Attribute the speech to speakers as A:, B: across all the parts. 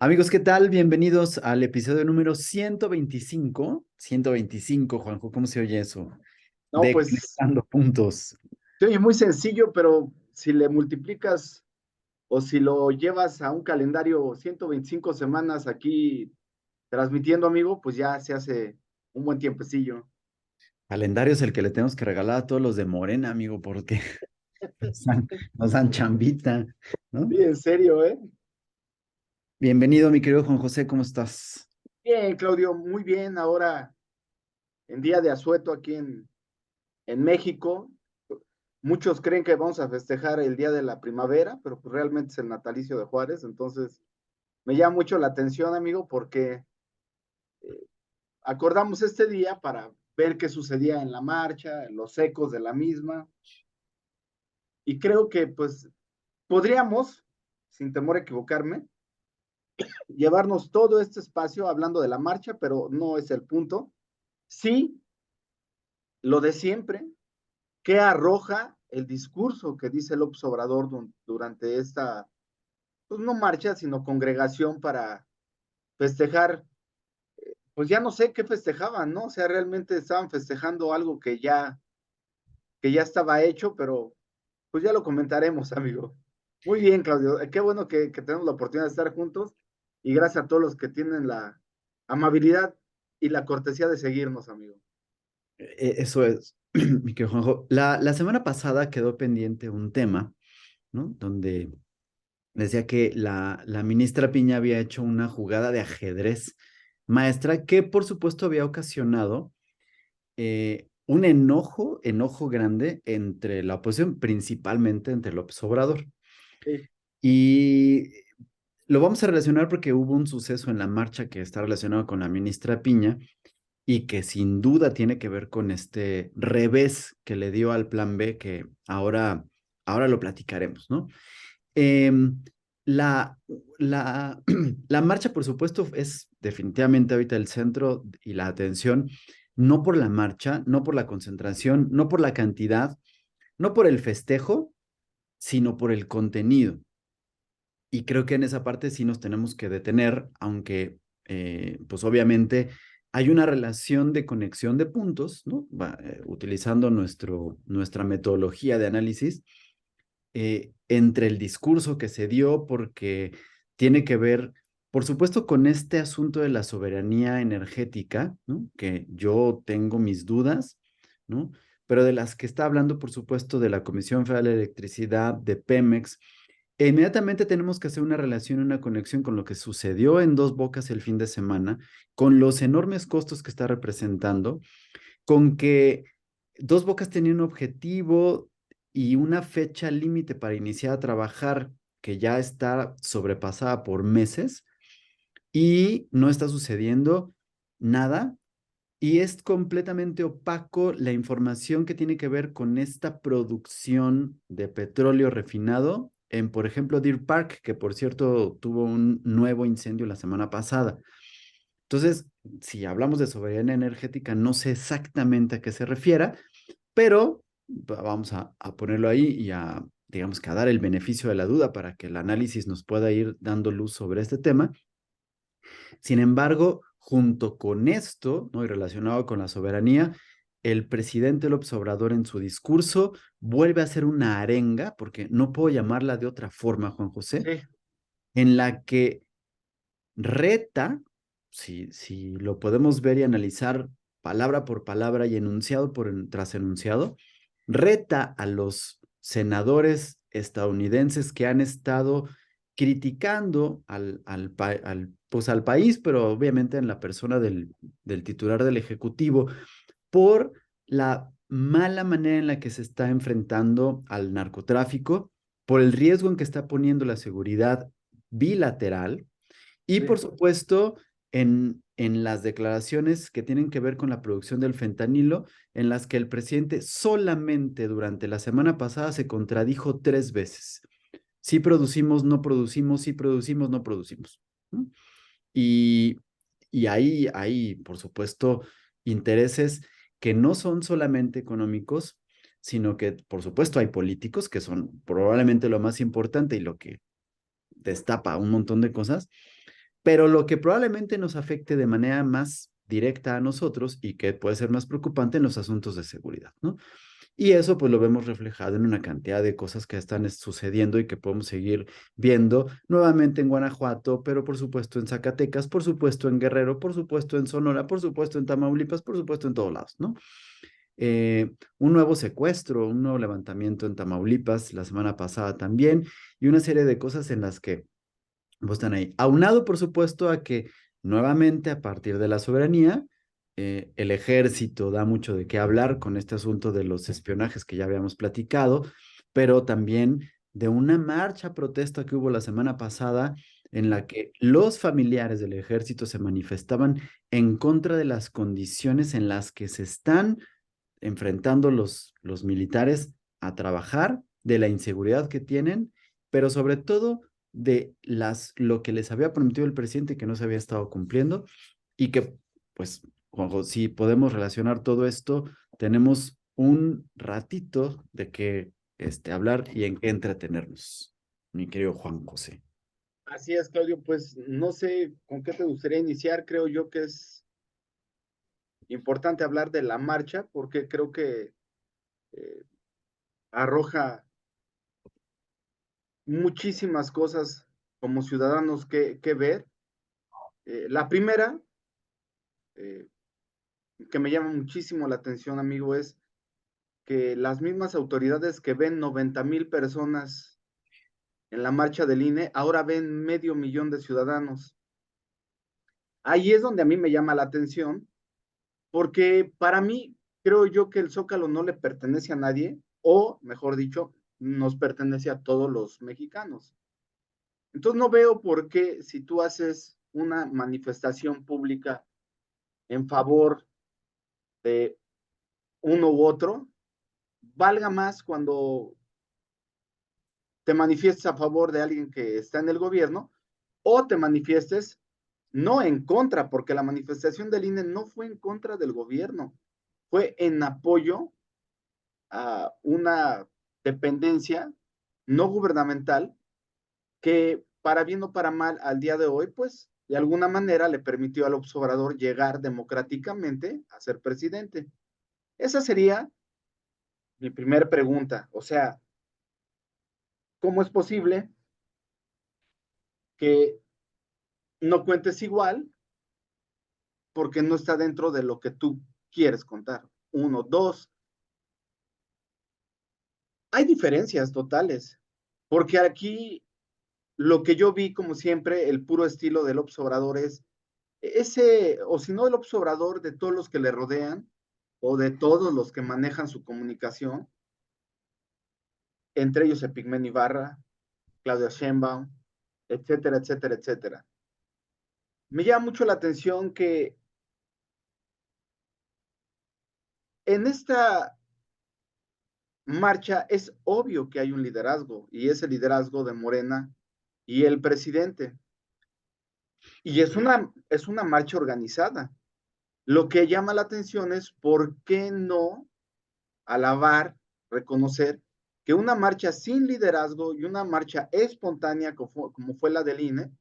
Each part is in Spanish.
A: Amigos, ¿qué tal? Bienvenidos al episodio número 125. 125, Juanjo, ¿cómo se oye eso?
B: No,
A: De
B: pues,
A: Conectando Puntos.
B: se oye muy sencillo, pero si le multiplicas o si lo llevas a un calendario 125 semanas aquí transmitiendo, amigo, pues ya se hace un buen tiempecillo.
A: Calendario es el que le tenemos que regalar a todos los de Morena, amigo, porque nos dan chambita, ¿no?
B: Sí, en serio, ¿eh?
A: Bienvenido, mi querido Juan José, ¿cómo estás?
B: Bien, Claudio, muy bien. Ahora, en día de asueto aquí en México, muchos creen que vamos a festejar el Día de la Primavera, pero pues realmente es el natalicio de Juárez. Entonces, me llama mucho la atención, amigo, porque acordamos este día para ver qué sucedía en la marcha, en los ecos de la misma, y creo que pues podríamos, sin temor a equivocarme, llevarnos todo este espacio hablando de la marcha, pero no es el punto. Sí, lo de siempre, ¿qué arroja el discurso que dice López Obrador durante esta, pues no marcha, sino congregación para festejar? Pues ya no sé qué festejaban, ¿no? O sea, realmente estaban festejando algo que ya estaba hecho, pero pues ya lo comentaremos, amigo. Muy bien, Claudio. Qué bueno que tenemos la oportunidad de estar juntos y gracias a todos los que tienen la amabilidad y la cortesía de seguirnos, amigo.
A: Eso es, mi querido Juanjo. La semana pasada quedó pendiente un tema, ¿no? Donde decía que la ministra Piña había hecho una jugada de ajedrez maestra que por supuesto había ocasionado un enojo grande entre la oposición, principalmente entre López Obrador.
B: Sí,
A: Y lo vamos a relacionar porque hubo un suceso en la marcha que está relacionado con la ministra Piña y que sin duda tiene que ver con este revés que le dio al plan B, que ahora lo platicaremos, ¿no? Em, la, la, la marcha, por supuesto, es definitivamente ahorita el centro y la atención, no por la marcha, no por la concentración, no por la cantidad, no por el festejo, sino por el contenido. Y creo que en esa parte sí nos tenemos que detener, aunque, pues obviamente hay una relación de conexión de puntos, ¿no? Utilizando nuestra metodología de análisis entre el discurso que se dio, porque tiene que ver, por supuesto, con este asunto de la soberanía energética, ¿no? Que yo tengo mis dudas, ¿no? Pero de las que está hablando, por supuesto, de la Comisión Federal de Electricidad, de Pemex. E inmediatamente tenemos que hacer una relación, una conexión con lo que sucedió en Dos Bocas el fin de semana, con los enormes costos que está representando, con que Dos Bocas tenía un objetivo y una fecha límite para iniciar a trabajar que ya está sobrepasada por meses y no está sucediendo nada. Y es completamente opaco la información que tiene que ver con esta producción de petróleo refinado en, por ejemplo, Deer Park, que por cierto tuvo un nuevo incendio la semana pasada. Entonces, si hablamos de soberanía energética, no sé exactamente a qué se refiera, pero vamos a ponerlo ahí y digamos que a dar el beneficio de la duda para que el análisis nos pueda ir dando luz sobre este tema. Sin embargo, junto con esto, ¿no? Y relacionado con la soberanía, el presidente López Obrador en su discurso vuelve a hacer una arenga, porque no puedo llamarla de otra forma, Juan José,
B: sí,
A: en la que reta, si lo podemos ver y analizar palabra por palabra y enunciado tras enunciado, reta a los senadores estadounidenses que han estado criticando pues al país, pero obviamente en la persona del titular del Ejecutivo, por la mala manera en la que se está enfrentando al narcotráfico, por el riesgo en que está poniendo la seguridad bilateral y
B: sí.
A: por supuesto, en las declaraciones que tienen que ver con la producción del fentanilo, en las que el presidente solamente durante la semana pasada se contradijo 3 veces. Sí producimos, no producimos, sí producimos, no producimos, ¿no? Y, y ahí hay, por supuesto, intereses que no son solamente económicos, sino que, por supuesto, hay políticos que son probablemente lo más importante y lo que destapa un montón de cosas, Pero lo que probablemente nos afecte de manera más directa a nosotros y que puede ser más preocupante en los asuntos de seguridad, ¿no? Y eso pues lo vemos reflejado en una cantidad de cosas que están sucediendo y que podemos seguir viendo nuevamente en Guanajuato, pero por supuesto en Zacatecas, por supuesto en Guerrero, por supuesto en Sonora, por supuesto en Tamaulipas, por supuesto en todos lados, ¿no? Un nuevo secuestro, un nuevo levantamiento en Tamaulipas la semana pasada también, y una serie de cosas en las que pues, están ahí. Aunado, por supuesto, a que nuevamente a partir de la soberanía, el ejército da mucho de qué hablar con este asunto de los espionajes que ya habíamos platicado, pero también de una marcha protesta que hubo la semana pasada en la que los familiares del ejército se manifestaban en contra de las condiciones en las que se están enfrentando los militares a trabajar, de la inseguridad que tienen, pero sobre todo de lo que les había prometido el presidente que no se había estado cumpliendo y que, pues, Juanjo, si podemos relacionar todo esto, tenemos un ratito de que hablar y en qué entretenernos, mi querido Juan José.
B: Así es, Claudio, pues no sé con qué te gustaría iniciar. Creo yo que es importante hablar de la marcha porque creo que eh, arroja muchísimas cosas como ciudadanos que ver. La primera, eh, que me llama muchísimo la atención, amigo, es que las mismas autoridades que ven 90,000 personas en la marcha del INE, ahora ven 500,000 de ciudadanos. Ahí es donde a mí me llama la atención, porque para mí creo yo que el Zócalo no le pertenece a nadie, o mejor dicho, nos pertenece a todos los mexicanos. Entonces no veo por qué si tú haces una manifestación pública en favor de uno u otro, valga más cuando te manifiestes a favor de alguien que está en el gobierno o te manifiestes no en contra, porque la manifestación del INE no fue en contra del gobierno, fue en apoyo a una dependencia no gubernamental que para bien o para mal al día de hoy, pues de alguna manera le permitió al observador llegar democráticamente a ser presidente. Esa sería mi primera pregunta. O sea, ¿cómo es posible que no cuentes igual porque no está dentro de lo que tú quieres contar? Uno, dos, hay diferencias totales, porque aquí lo que yo vi, como siempre, el puro estilo del observador es ese, o si no el observador de todos los que le rodean, o de todos los que manejan su comunicación, entre ellos Epigmenio Ibarra, Claudia Sheinbaum, etcétera, etcétera, etcétera. Me llama mucho la atención que en esta marcha es obvio que hay un liderazgo, y es el liderazgo de Morena y el presidente. Y es una marcha organizada. Lo que llama la atención es por qué no alabar, reconocer que una marcha sin liderazgo y una marcha espontánea como fue la del INE,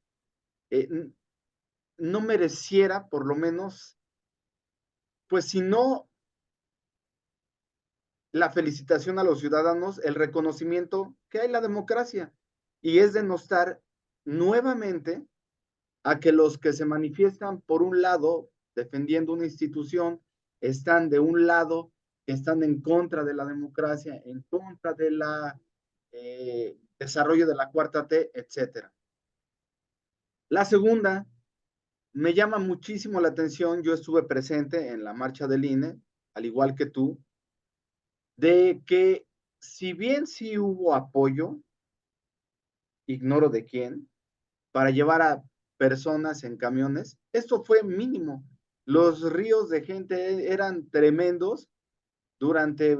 B: eh, no mereciera por lo menos, pues si no la felicitación a los ciudadanos, el reconocimiento que hay la democracia. Y es denostar nuevamente a que los que se manifiestan por un lado defendiendo una institución están de un lado que están en contra de la democracia, en contra de la desarrollo de la cuarta T, etcétera. La segunda, me llama muchísimo la atención, yo estuve presente en la marcha del INE, al igual que tú, de que si bien sí hubo apoyo, ignoro de quién, para llevar a personas en camiones, esto fue mínimo. Los ríos de gente eran tremendos durante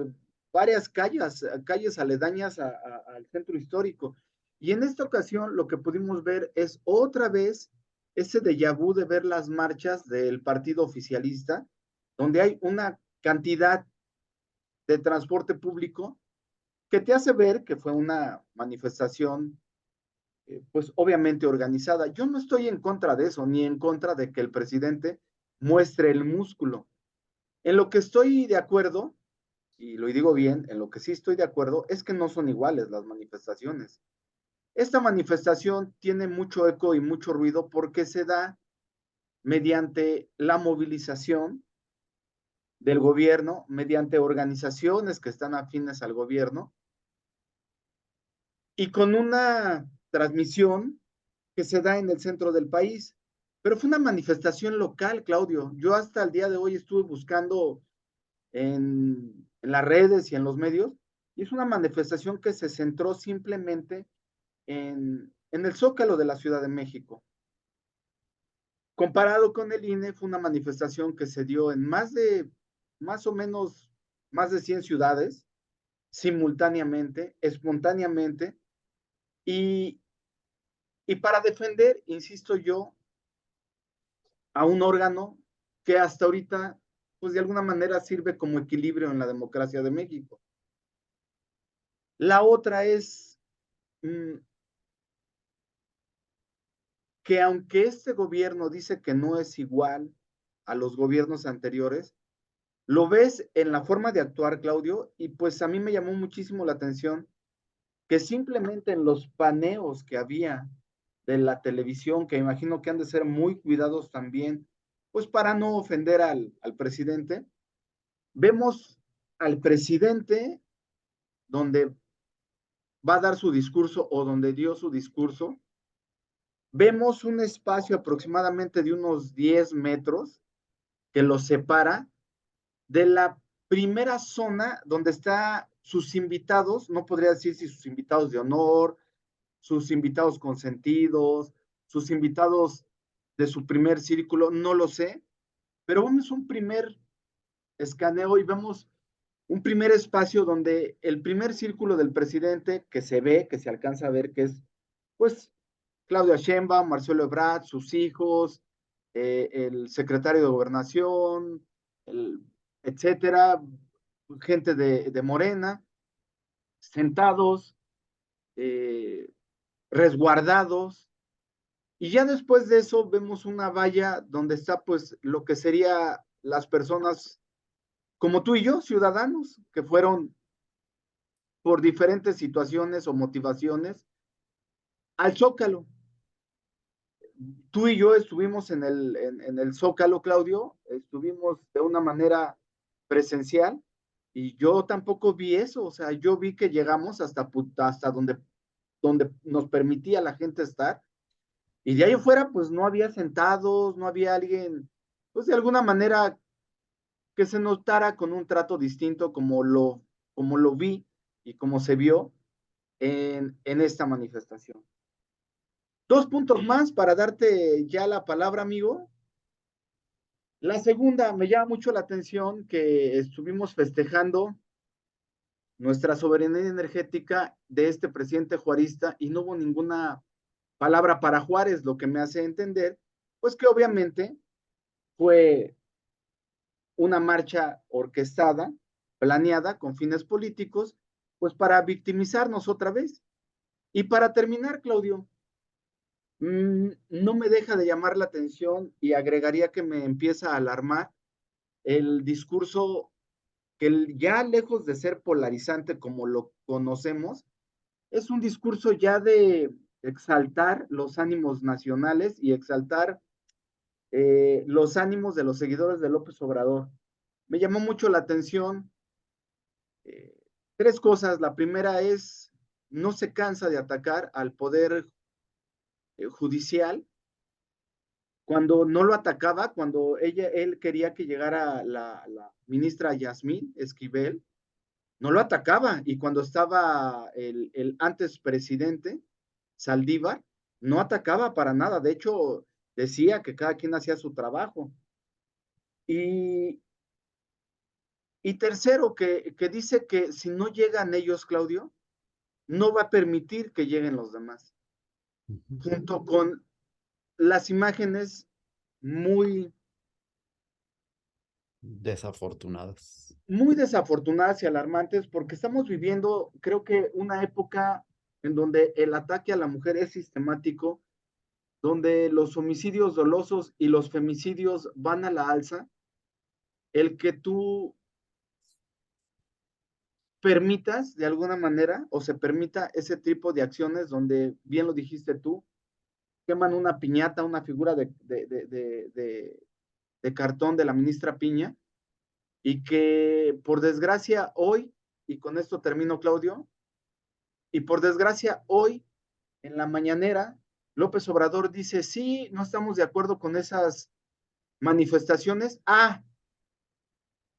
B: varias calles aledañas al centro histórico. Y en esta ocasión lo que pudimos ver es otra vez ese déjà vu de ver las marchas del partido oficialista, donde hay una cantidad de transporte público que te hace ver que fue una manifestación pues obviamente organizada. Yo no estoy en contra de eso, ni en contra de que el presidente muestre el músculo. En lo que estoy de acuerdo, y lo digo bien, en lo que sí estoy de acuerdo, es que no son iguales las manifestaciones. Esta manifestación tiene mucho eco y mucho ruido porque se da mediante la movilización del gobierno, mediante organizaciones que están afines al gobierno y con una transmisión que se da en el centro del país. Pero fue una manifestación local, Claudio. Yo hasta el día de hoy estuve buscando en las redes y en los medios, y es una manifestación que se centró simplemente en el Zócalo de la Ciudad de México. Comparado con el INE, fue una manifestación que se dio en más o menos, más de 100 ciudades, simultáneamente, espontáneamente, y, y para defender, insisto yo, a un órgano que hasta ahorita, pues de alguna manera sirve como equilibrio en la democracia de México. La otra es mmm, que aunque este gobierno dice que no es igual a los gobiernos anteriores, lo ves en la forma de actuar, Claudio, y pues a mí me llamó muchísimo la atención que simplemente en los paneos que había de la televisión, que imagino que han de ser muy cuidados también, pues para no ofender al presidente, vemos al presidente donde va a dar su discurso o donde dio su discurso, vemos un espacio aproximadamente de unos 10 metros que los separa de la primera zona donde están sus invitados, no podría decir si sus invitados de honor, sus invitados consentidos, sus invitados de su primer círculo, no lo sé, pero vemos un primer escaneo y vemos un primer espacio donde el primer círculo del presidente que se ve, que se alcanza a ver, que es, pues, Claudia Sheinbaum, Marcelo Ebrard, sus hijos, el secretario de Gobernación, etcétera, gente de Morena, sentados, eh, resguardados, y ya después de eso vemos una valla donde está pues lo que sería las personas como tú y yo, ciudadanos, que fueron por diferentes situaciones o motivaciones al Zócalo. Tú y yo estuvimos en el Zócalo, Claudio, estuvimos de una manera presencial y yo tampoco vi eso, o sea, yo vi que llegamos hasta donde nos permitía la gente estar y de ahí afuera pues no había sentados, no había alguien, pues de alguna manera que se notara con un trato distinto como lo vi y como se vio en esta manifestación. Dos puntos más para darte ya la palabra, amigo. La segunda, me llama mucho la atención que estuvimos festejando nuestra soberanía energética de este presidente juarista y no hubo ninguna palabra para Juárez, lo que me hace entender, pues que obviamente fue una marcha orquestada, planeada con fines políticos, pues para victimizarnos otra vez. Y para terminar, Claudio, no me deja de llamar la atención y agregaría que me empieza a alarmar el discurso que ya lejos de ser polarizante como lo conocemos, es un discurso ya de exaltar los ánimos nacionales y exaltar los ánimos de los seguidores de López Obrador. Me llamó mucho la atención eh, tres cosas. La primera es, no se cansa de atacar al poder judicial cuando no lo atacaba, cuando él quería que llegara la ministra Yasmín Esquivel, no lo atacaba. Y cuando estaba el antes presidente, Saldívar, no atacaba para nada. De hecho, decía que cada quien hacía su trabajo. Y, y tercero, que dice que si no llegan ellos, Claudio, no va a permitir que lleguen los demás. Junto con las imágenes muy,
A: Desafortunadas.
B: muy desafortunadas y alarmantes, porque estamos viviendo, creo que, una época en donde el ataque a la mujer es sistemático, donde los homicidios dolosos y los femicidios van a la alza, el que tú permitas de alguna manera o se permita ese tipo de acciones donde, bien lo dijiste tú, queman una piñata, una figura de cartón de la ministra Piña, y que por desgracia hoy, y con esto termino Claudio, y por desgracia hoy en la mañanera, López Obrador dice, sí, no estamos de acuerdo con esas manifestaciones,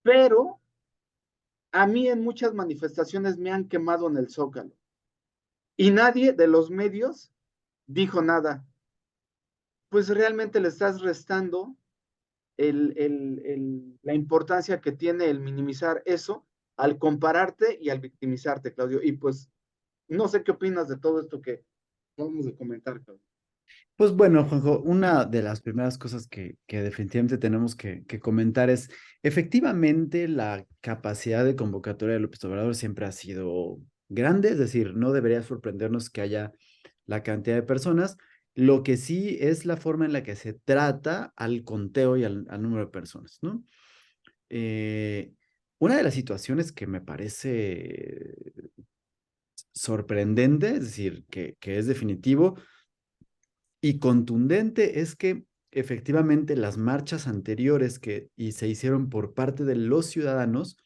B: pero a mí en muchas manifestaciones me han quemado en el Zócalo y nadie de los medios dijo nada. Pues realmente le estás restando la importancia que tiene el minimizar eso al compararte y al victimizarte, Claudio. Y pues no sé qué opinas de todo esto que vamos a comentar, Claudio.
A: Pues bueno, Juanjo, una de las primeras cosas que definitivamente tenemos que comentar es, efectivamente, la capacidad de convocatoria de López Obrador siempre ha sido grande, es decir, no debería sorprendernos que haya la cantidad de personas. Lo que sí es la forma en la que se trata al conteo y al número de personas, ¿no? Eh, una de las situaciones que me parece sorprendente, es decir, que es definitivo, y contundente es que efectivamente las marchas anteriores y se hicieron por parte de los ciudadanos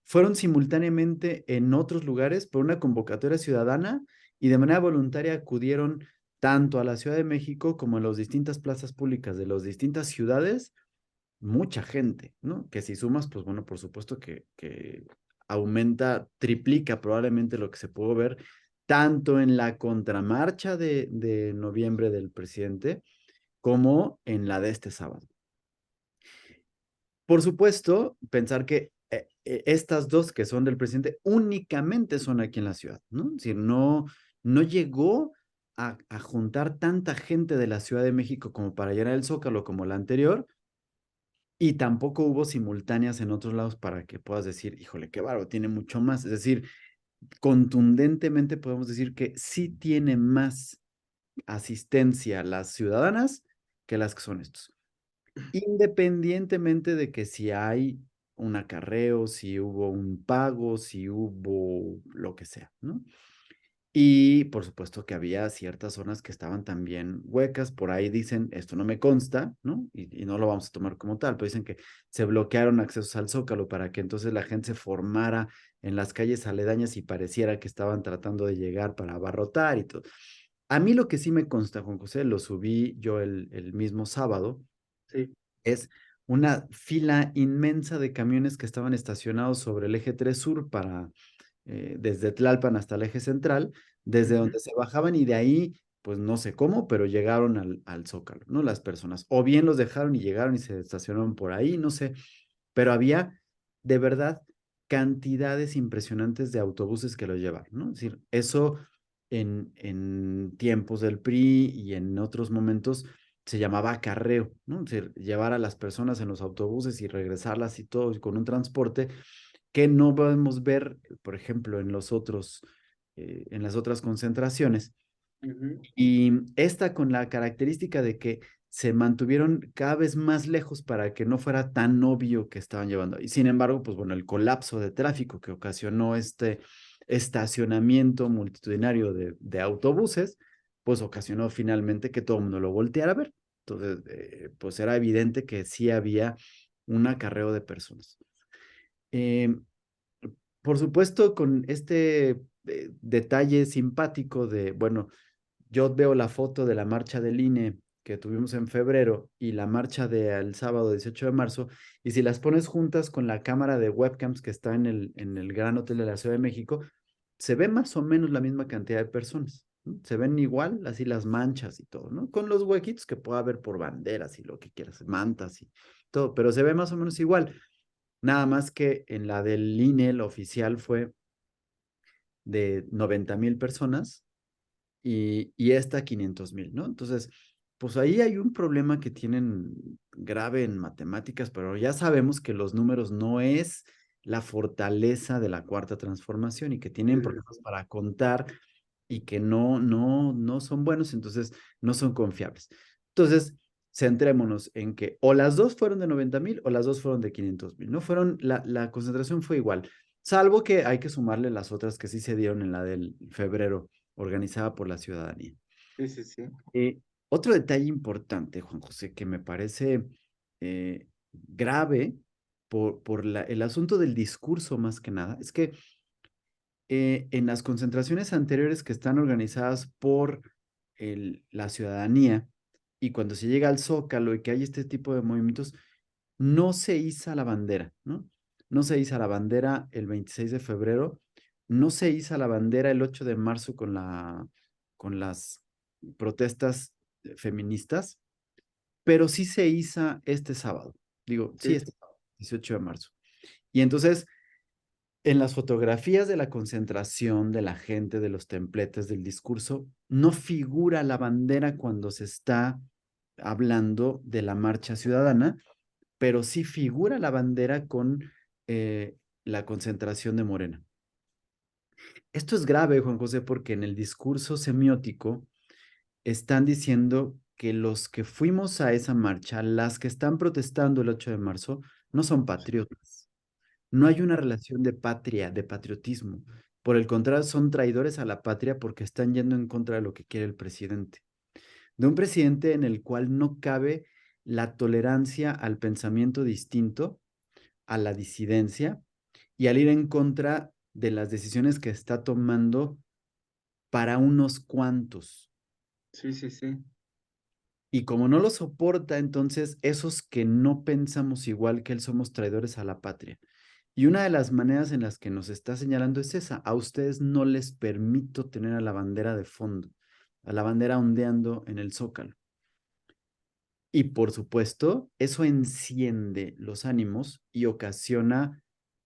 A: fueron simultáneamente en otros lugares por una convocatoria ciudadana y de manera voluntaria acudieron tanto a la Ciudad de México como a las distintas plazas públicas de las distintas ciudades, mucha gente, ¿no? Que si sumas, pues bueno, por supuesto que aumenta, triplica probablemente lo que se pudo ver tanto en la contramarcha de noviembre del presidente como en la de este sábado. Por supuesto, pensar que estas dos que son del presidente únicamente son aquí en la ciudad, ¿no? Es decir, no llegó a juntar tanta gente de la Ciudad de México como para llenar el Zócalo como la anterior, y tampoco hubo simultáneas en otros lados para que puedas decir, híjole, qué bárbaro, tiene mucho más. Es decir, contundentemente podemos decir que sí tiene más asistencia las ciudadanas que las que son estos. Independientemente de que si hay un acarreo, si hubo un pago, si hubo lo que sea, ¿no? Y por supuesto que había ciertas zonas que estaban también huecas, por ahí dicen, esto no me consta, ¿no? Y no lo vamos a tomar como tal, pero dicen que se bloquearon accesos al Zócalo para que entonces la gente se formara en las calles aledañas y pareciera que estaban tratando de llegar para abarrotar y todo. A mí lo que sí me consta, Juan José, lo subí yo el mismo sábado,
B: Sí.
A: es una fila inmensa de camiones que estaban estacionados sobre el eje 3 Sur desde Tlalpan hasta el eje central, desde
B: Ujú.
A: donde se bajaban y de ahí, pues no sé cómo, pero llegaron al Zócalo, ¿no? Las personas. O bien los dejaron y llegaron y se estacionaron por ahí, no sé, pero había de verdad cantidades impresionantes de autobuses que los llevaron, ¿no? Es decir, eso en tiempos del PRI y en otros momentos se llamaba acarreo, ¿no? Es decir, llevar a las personas en los autobuses y regresarlas y todo con un transporte que no podemos ver, por ejemplo, en las otras concentraciones.
B: Ujú.
A: Y esta con la característica de que se mantuvieron cada vez más lejos para que no fuera tan obvio que estaban llevando. Y sin embargo, pues bueno, el colapso de tráfico que ocasionó este estacionamiento multitudinario de autobuses, pues ocasionó finalmente que todo el mundo lo volteara a ver. Entonces, pues era evidente que sí había un acarreo de personas. Eh, por supuesto, con este detalle simpático de, bueno, yo veo la foto de la marcha del INE que tuvimos en febrero y la marcha del sábado 18 de marzo, y si las pones juntas con la cámara de webcams que está en el Gran Hotel de la Ciudad de México, se ve más o menos la misma cantidad de personas, ¿no? Se ven igual, así las manchas y todo, ¿no? Con los huequitos que pueda haber por banderas y lo que quieras, mantas y todo, pero se ve más o menos igual. Nada más que en la del INE, la oficial fue de 90,000 personas y esta 500,000, ¿no? Entonces, pues ahí hay un problema que tienen grave en matemáticas, pero ya sabemos que los números no es la fortaleza de la cuarta transformación y que tienen
B: Sí, sí,
A: problemas
B: sí.
A: para contar y que no son buenos, entonces no son confiables. Entonces, centrémonos en que o las dos fueron de 90,000 o las dos fueron de 500,000, ¿no? La concentración fue igual, salvo que hay que sumarle las otras que sí se dieron en la del febrero, organizada por la ciudadanía.
B: Sí, sí, sí.
A: Eh, Otro detalle importante, Juan José, que me parece grave por el asunto del discurso más que nada, es que en las concentraciones anteriores que están organizadas por la ciudadanía y cuando se llega al Zócalo y que hay este tipo de movimientos, no se iza la bandera, ¿no? No se iza la bandera el 26 de febrero, no se iza la bandera el 8 de marzo con las protestas feministas, pero sí se iza este sábado. Digo, sí,
B: Sí,
A: este sábado, 18 de marzo. Y entonces en las fotografías de la concentración de la gente, de los templetes, del discurso, no figura la bandera cuando se está hablando de la marcha ciudadana, pero sí figura la bandera con la concentración de Morena. Esto es grave, Juan José, porque en el discurso semiótico están diciendo que los que fuimos a esa marcha, las que están protestando el 8 de marzo, no son patriotas. No hay una relación de patria, de patriotismo. Por el contrario, son traidores a la patria porque están yendo en contra de lo que quiere el presidente. De un presidente en el cual no cabe la tolerancia al pensamiento distinto, a la disidencia y al ir en contra de las decisiones que está tomando para unos cuantos.
B: sí, sí, sí.
A: Y como no lo soporta, entonces esos que no pensamos igual que él somos traidores a la patria. Y una de las maneras en las que nos está señalando es esa. A ustedes no les permito tener a la bandera de fondo, a la bandera ondeando en el zócalo. Y por supuesto, eso enciende los ánimos y ocasiona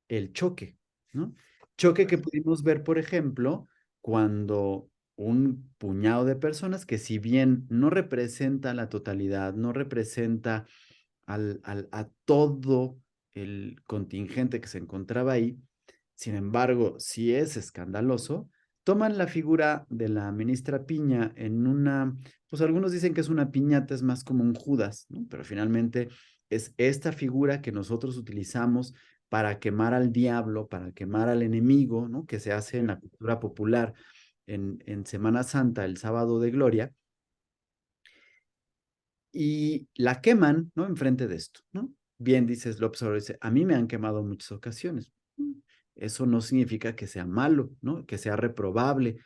A: el choque, ¿no? Choque que
B: Pues,
A: pudimos ver, por ejemplo, cuando un puñado de personas que si bien no representa la totalidad, no representa a todo el contingente que se encontraba ahí, sin embargo, si es escandaloso, toman la figura de la ministra Piña en una, pues algunos dicen que es una piñata, es más como un Judas, ¿no? Pero finalmente es esta figura que nosotros utilizamos para quemar al diablo, para quemar al enemigo, ¿no? Que se hace en la cultura popular en Semana Santa, el sábado de gloria, y la queman, ¿no? Enfrente de esto, ¿no? Bien, dices López Obrador, dice, a mí me han quemado en muchas ocasiones. Eso no significa que sea malo, ¿no? Que sea reprobable,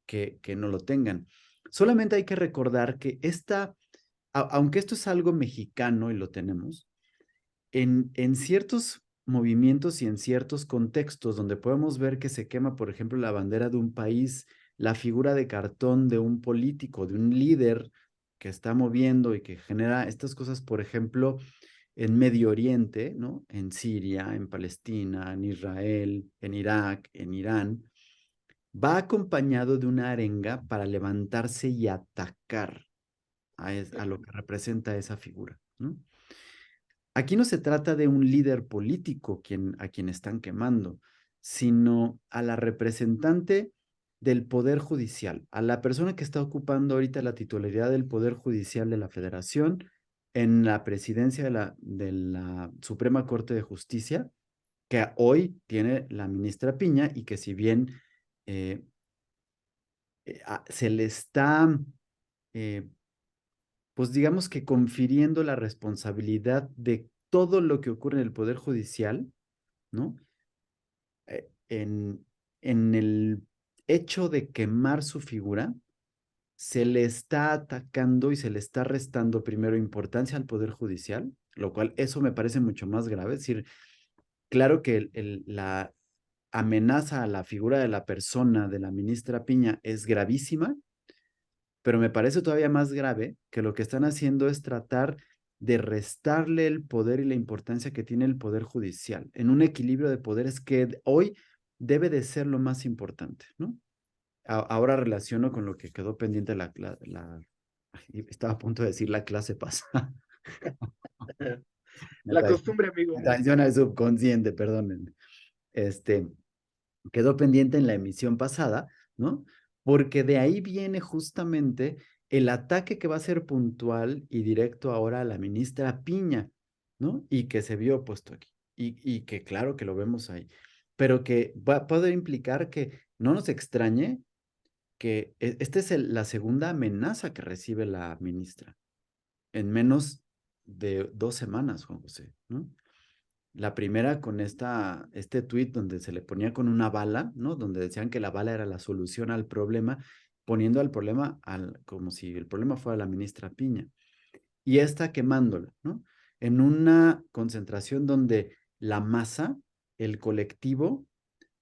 A: que no lo tengan. Solamente hay que recordar que aunque esto es algo mexicano y lo tenemos, en ciertos movimientos y en ciertos contextos donde podemos ver que se quema, por ejemplo, la bandera de un país, la figura de cartón de un político, de un líder que está moviendo y que genera estas cosas, por ejemplo, en Medio Oriente, ¿no? En Siria, en Palestina, en Israel, en Irak, en Irán, va acompañado de una arenga para levantarse y atacar a lo que representa esa figura, ¿no? Aquí no se trata de un líder político a quien están quemando, sino a la representante del Poder Judicial, a la persona que está ocupando ahorita la titularidad del Poder Judicial de la Federación en la presidencia de la Suprema Corte de Justicia, que hoy tiene la ministra Piña y que si bien eh, se le está, eh, pues digamos que confiriendo la responsabilidad de todo lo que ocurre en el Poder Judicial, ¿no? En el hecho de quemar su figura, se le está atacando y se le está restando primero importancia al Poder Judicial, lo cual eso me parece mucho más grave. Es decir, claro que la amenaza a la figura de la persona de la ministra Piña es gravísima, pero me parece todavía más grave que lo que están haciendo es tratar de restarle el poder y la importancia que tiene el poder judicial en un equilibrio de poderes que hoy debe de ser lo más importante, ¿no? Ahora relaciono con lo que quedó pendiente estaba a punto de decir la clase pasada. Me
B: la
A: traicionó,
B: costumbre,
A: me
B: amigo.
A: traiciona el subconsciente, perdónenme. Este, quedó pendiente en la emisión pasada, ¿no? porque de ahí viene justamente el ataque que va a ser puntual y directo ahora a la ministra Piña, ¿no? Y que se vio puesto aquí, y que claro que lo vemos ahí, pero que va a poder implicar que no nos extrañe que esta es la segunda amenaza que recibe la ministra en menos de 2 semanas, Juan José, ¿no? La primera con este tuit donde se le ponía con una bala, ¿no? Donde decían que la bala era la solución al problema, poniendo al problema como si el problema fuera la ministra Piña. Y esta quemándola, ¿no? En una concentración donde la masa, el colectivo,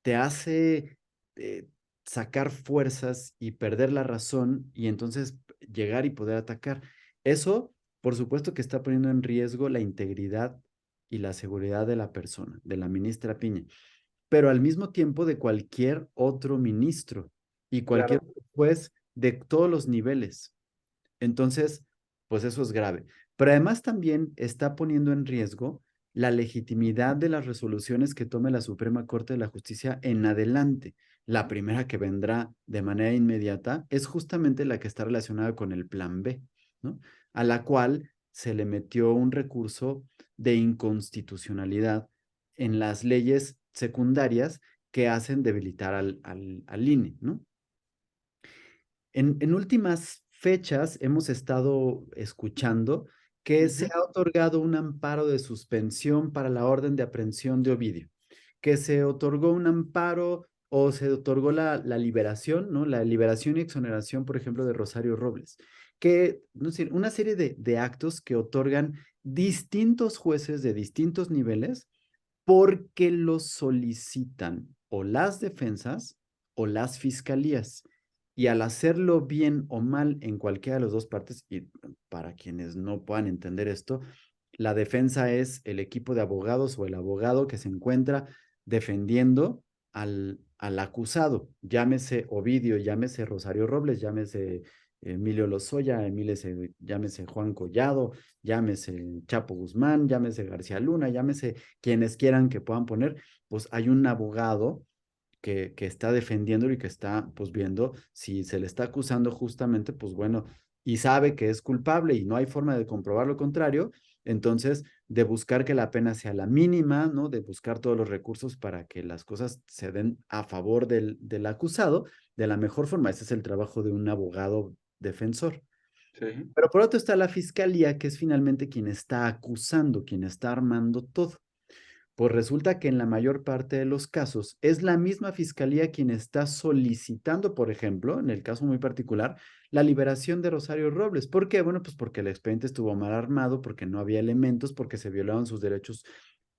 A: te hace sacar fuerzas y perder la razón y entonces llegar y poder atacar. Eso, por supuesto que está poniendo en riesgo la integridad y la seguridad de la persona, de la ministra Piña, pero al mismo tiempo de cualquier otro ministro y cualquier
B: Claro,
A: juez de todos los niveles. Entonces, pues eso es grave. Pero además también está poniendo en riesgo la legitimidad de las resoluciones que tome la Suprema Corte de la Justicia en adelante. La primera que vendrá de manera inmediata es justamente la que está relacionada con el Plan B, ¿no? A la cual se le metió un recurso de inconstitucionalidad en las leyes secundarias que hacen debilitar al INE, ¿no? En últimas fechas hemos estado escuchando que se
B: ujú,
A: ha otorgado un amparo de suspensión para la orden de aprehensión de Ovidio, que se otorgó un amparo o se otorgó la liberación, ¿no? La liberación y exoneración, por ejemplo, de Rosario Robles, que, no sé, una serie de actos que otorgan distintos jueces de distintos niveles porque los solicitan o las defensas o las fiscalías. Y al hacerlo bien o mal en cualquiera de las dos partes, y para quienes no puedan entender esto, la defensa es el equipo de abogados o el abogado que se encuentra defendiendo al acusado, llámese Ovidio, llámese Rosario Robles, llámese Emilio Lozoya, llámese Juan Collado, llámese Chapo Guzmán, llámese García Luna, llámese quienes quieran que puedan poner, pues hay un abogado que está defendiéndolo y que está pues viendo si se le está acusando justamente, pues bueno, y sabe que es culpable y no hay forma de comprobar lo contrario, entonces de buscar que la pena sea la mínima, ¿no? De buscar todos los recursos para que las cosas se den a favor del acusado de la mejor forma. Ese es el trabajo de un abogado defensor.
B: sí,
A: Pero por otro está la fiscalía, que es finalmente quien está acusando, quien está armando todo. Pues resulta que en la mayor parte de los casos es la misma fiscalía quien está solicitando, por ejemplo, en el caso muy particular, la liberación de Rosario Robles. ¿Por qué? Bueno, pues porque el expediente estuvo mal armado, porque no había elementos, porque se violaron sus derechos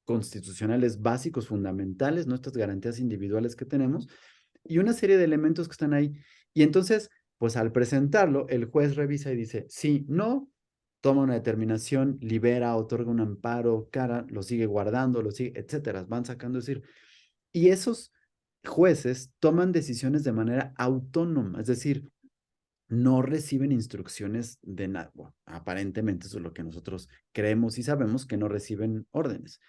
A: constitucionales básicos, fundamentales, nuestras garantías individuales que tenemos, y una serie de elementos que están ahí. Y entonces, pues al presentarlo, el juez revisa y dice, sí, no, toma una determinación, libera, otorga un amparo, cara, lo sigue guardando, lo sigue, etcétera, van sacando, es decir, y esos jueces toman decisiones de manera autónoma, es decir, no reciben instrucciones de nada. Bueno, aparentemente eso es lo que nosotros creemos y sabemos, que no reciben órdenes,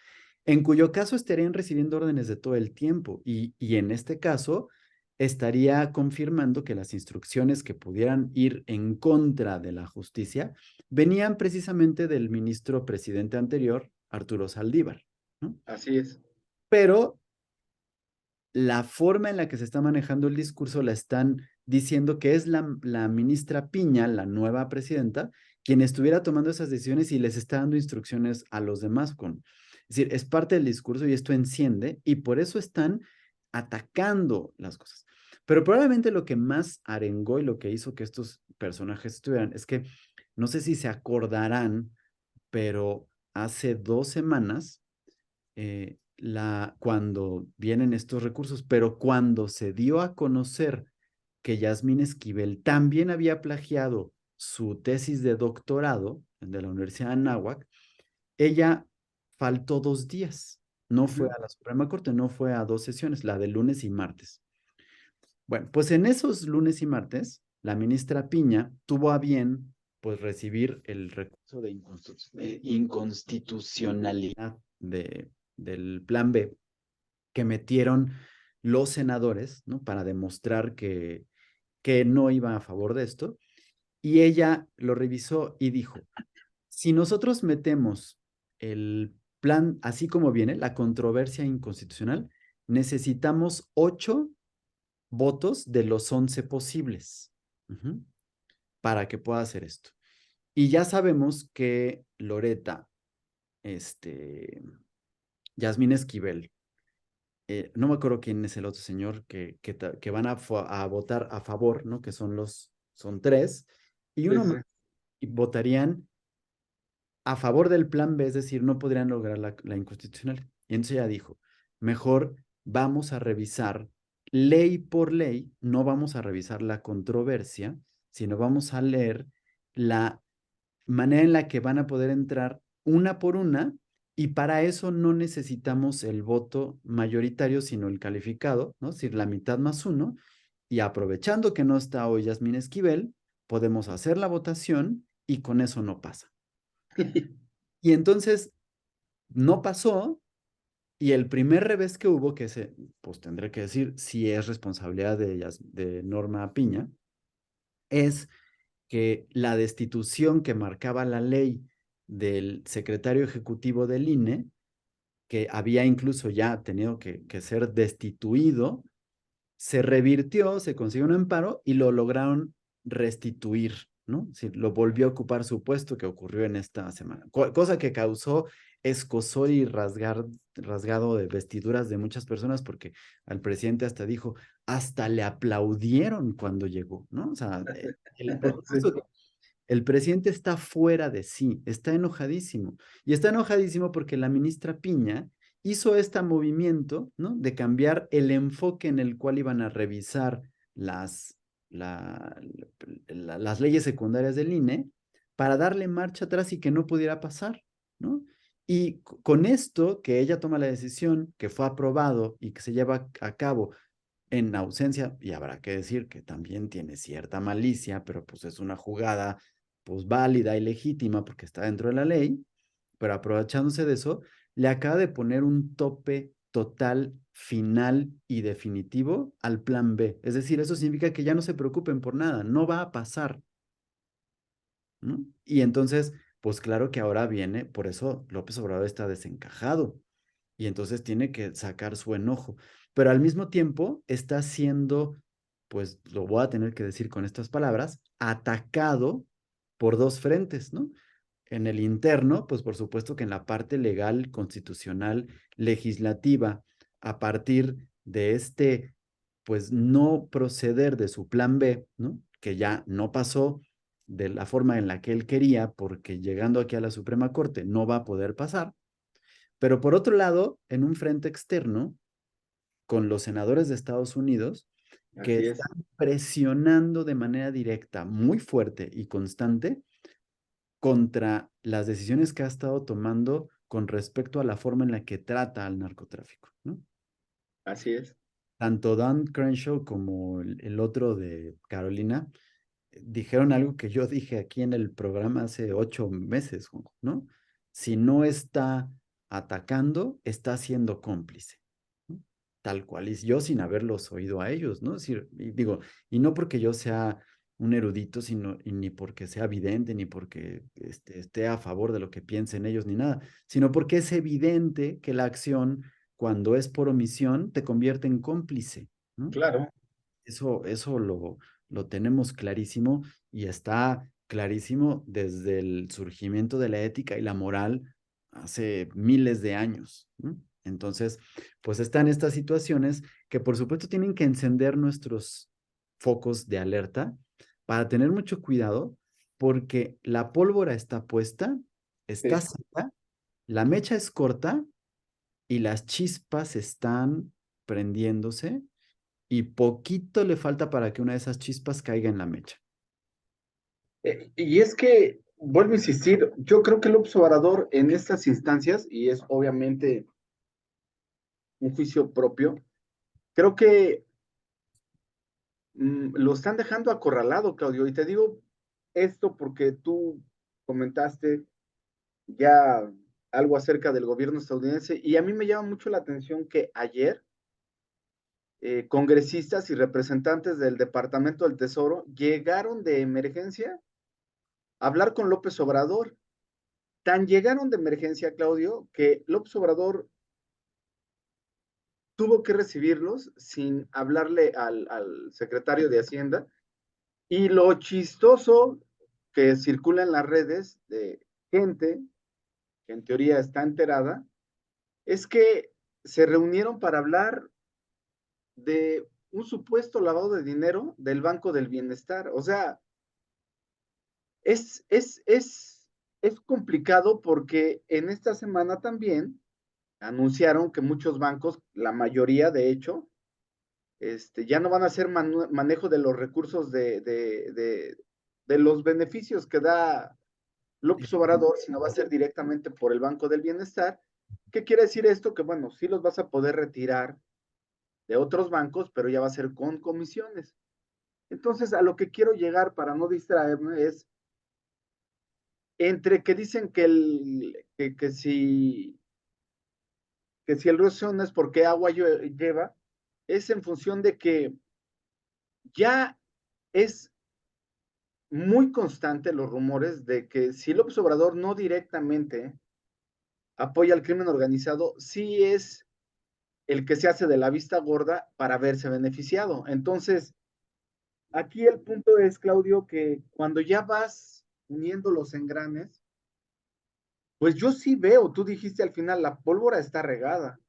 A: en cuyo caso estarían recibiendo órdenes de todo el tiempo y en este caso estaría confirmando que las instrucciones que pudieran ir en contra de la justicia venían precisamente del ministro presidente anterior, Arturo Saldívar, ¿no?
B: así es.
A: Pero la forma en la que se está manejando el discurso la están diciendo que es la ministra Piña, la nueva presidenta, quien estuviera tomando esas decisiones y les está dando instrucciones a los demás es decir, es parte del discurso y esto enciende y por eso están atacando las cosas. Pero probablemente lo que más arengó y lo que hizo que estos personajes estuvieran es que no sé si se acordarán, pero hace 2 semanas cuando vienen estos recursos, pero cuando se dio a conocer que Yasmín Esquivel también había plagiado su tesis de doctorado de la Universidad de Anáhuac, ella faltó 2 días, no fue
B: Ujú.
A: a la Suprema Corte, no fue a 2 sesiones, la de lunes y martes. Bueno, pues en esos lunes y martes, la ministra Piña tuvo a bien pues recibir el recurso de inconstitucionalidad del Plan B que metieron los senadores, ¿no? Para demostrar que no iba a favor de esto, y ella lo revisó y dijo, si nosotros metemos el plan así como viene, la controversia inconstitucional, necesitamos 8 votos de los 11 posibles, uh-huh, para que pueda hacer esto. Y ya sabemos que Loreta, Yasmín Esquivel, no me acuerdo quién es el otro señor que van a votar a favor, ¿no? Que son 3, y
B: Sí,
A: uno más,
B: sí.
A: y votarían a favor del plan B, es decir, no podrían lograr la inconstitucional. Y entonces ella dijo, mejor vamos a revisar ley por ley, no vamos a revisar la controversia, sino vamos a leer la manera en la que van a poder entrar una por una, y para eso no necesitamos el voto mayoritario, sino el calificado, ¿no? Es decir, la mitad más uno, y aprovechando que no está hoy Yasmín Esquivel, podemos hacer la votación y con eso no pasa. Y entonces no pasó, y el primer revés que hubo, pues tendré que decir si es responsabilidad de Norma Piña, es que la destitución que marcaba la ley del secretario ejecutivo del INE, que había incluso ya tenido que ser destituido, se revirtió, se consiguió un amparo y lo lograron restituir, ¿no? Es decir, lo volvió a ocupar su puesto, que ocurrió en esta semana, cosa que causó escozor y rasgado de vestiduras de muchas personas, porque al presidente hasta dijo, hasta le aplaudieron cuando llegó, ¿no? O sea, por
B: Sí.
A: supuesto que el presidente está fuera de sí, está enojadísimo. Y está enojadísimo porque la ministra Piña hizo este movimiento, ¿no? De cambiar el enfoque en el cual iban a revisar las, la- las leyes secundarias del INE para darle marcha atrás y que no pudiera pasar, ¿no? Y con esto, que ella toma la decisión, que fue aprobado y que se lleva a cabo en ausencia, y habrá que decir que también tiene cierta malicia, pero pues es una jugada pues válida y legítima porque está dentro de la ley, pero aprovechándose de eso, le acaba de poner un tope total, final y definitivo al plan B. Es decir, eso significa que ya no se preocupen por nada, no va a pasar, ¿no? Y entonces, pues claro que ahora viene, por eso López Obrador está desencajado, y entonces tiene que sacar su enojo, pero al mismo tiempo está siendo, pues lo voy a tener que decir con estas palabras, atacado por 2 frentes, ¿no? En el interno, pues por supuesto que en la parte legal, constitucional, legislativa, a partir de pues no proceder de su plan B, ¿no? Que ya no pasó de la forma en la que él quería, porque llegando aquí a la Suprema Corte no va a poder pasar, pero por otro lado, en un frente externo, con los senadores de Estados Unidos, que
B: Así es.
A: están presionando de manera directa, muy fuerte y constante, contra las decisiones que ha estado tomando con respecto a la forma en la que trata al narcotráfico, ¿no?
B: Así es.
A: Tanto Dan Crenshaw como el otro de Carolina dijeron algo que yo dije aquí en el programa hace 8 meses, ¿no? Si no está atacando, está siendo cómplice, ¿no? Tal cual, y yo sin haberlos oído a ellos, ¿no? Es decir, y digo, y no porque yo sea un erudito, y ni porque sea vidente, ni porque esté a favor de lo que piensen ellos, ni nada, sino porque es evidente que la acción, cuando es por omisión, te convierte en cómplice, ¿no?
B: Claro.
A: Eso lo tenemos clarísimo, y está clarísimo desde el surgimiento de la ética y la moral hace miles de años, ¿no? Entonces, pues están estas situaciones que por supuesto tienen que encender nuestros focos de alerta para tener mucho cuidado, porque la pólvora está puesta, está
B: Sí.
A: seca, la mecha es corta y las chispas están prendiéndose, y poquito le falta para que una de esas chispas caiga en la mecha.
B: Y es que, vuelvo a insistir, yo creo que el observador en estas instancias, y es obviamente un juicio propio, creo que lo están dejando acorralado, Claudio. Y te digo esto porque tú comentaste ya algo acerca del gobierno estadounidense y a mí me llama mucho la atención que ayer congresistas y representantes del Departamento del Tesoro llegaron de emergencia a hablar con López Obrador. Tan llegaron de emergencia, Claudio, que López Obrador tuvo que recibirlos sin hablarle al secretario de Hacienda. Y lo chistoso que circula en las redes de gente que en teoría está enterada, es que se reunieron para hablar de un supuesto lavado de dinero del Banco del Bienestar. O sea, es, es, es, es complicado porque en esta semana también anunciaron que muchos bancos, la mayoría de hecho, ya no van a hacer manejo de los recursos de los beneficios que da López Obrador, sino va a ser directamente por el Banco del Bienestar. ¿Qué quiere decir esto? Que bueno, sí los vas a poder retirar de otros bancos, pero ya va a ser con comisiones. Entonces, a lo que quiero llegar para no distraerme es entre que dicen que si el río no es porque agua lleva, es en función de que ya es muy constante los rumores de que si López Obrador no directamente apoya al crimen organizado, sí es el que se hace de la vista gorda para verse beneficiado. Entonces, aquí el punto es, Claudio, que cuando ya vas uniendo los engranes, pues yo sí veo, tú dijiste al final, la pólvora está regada.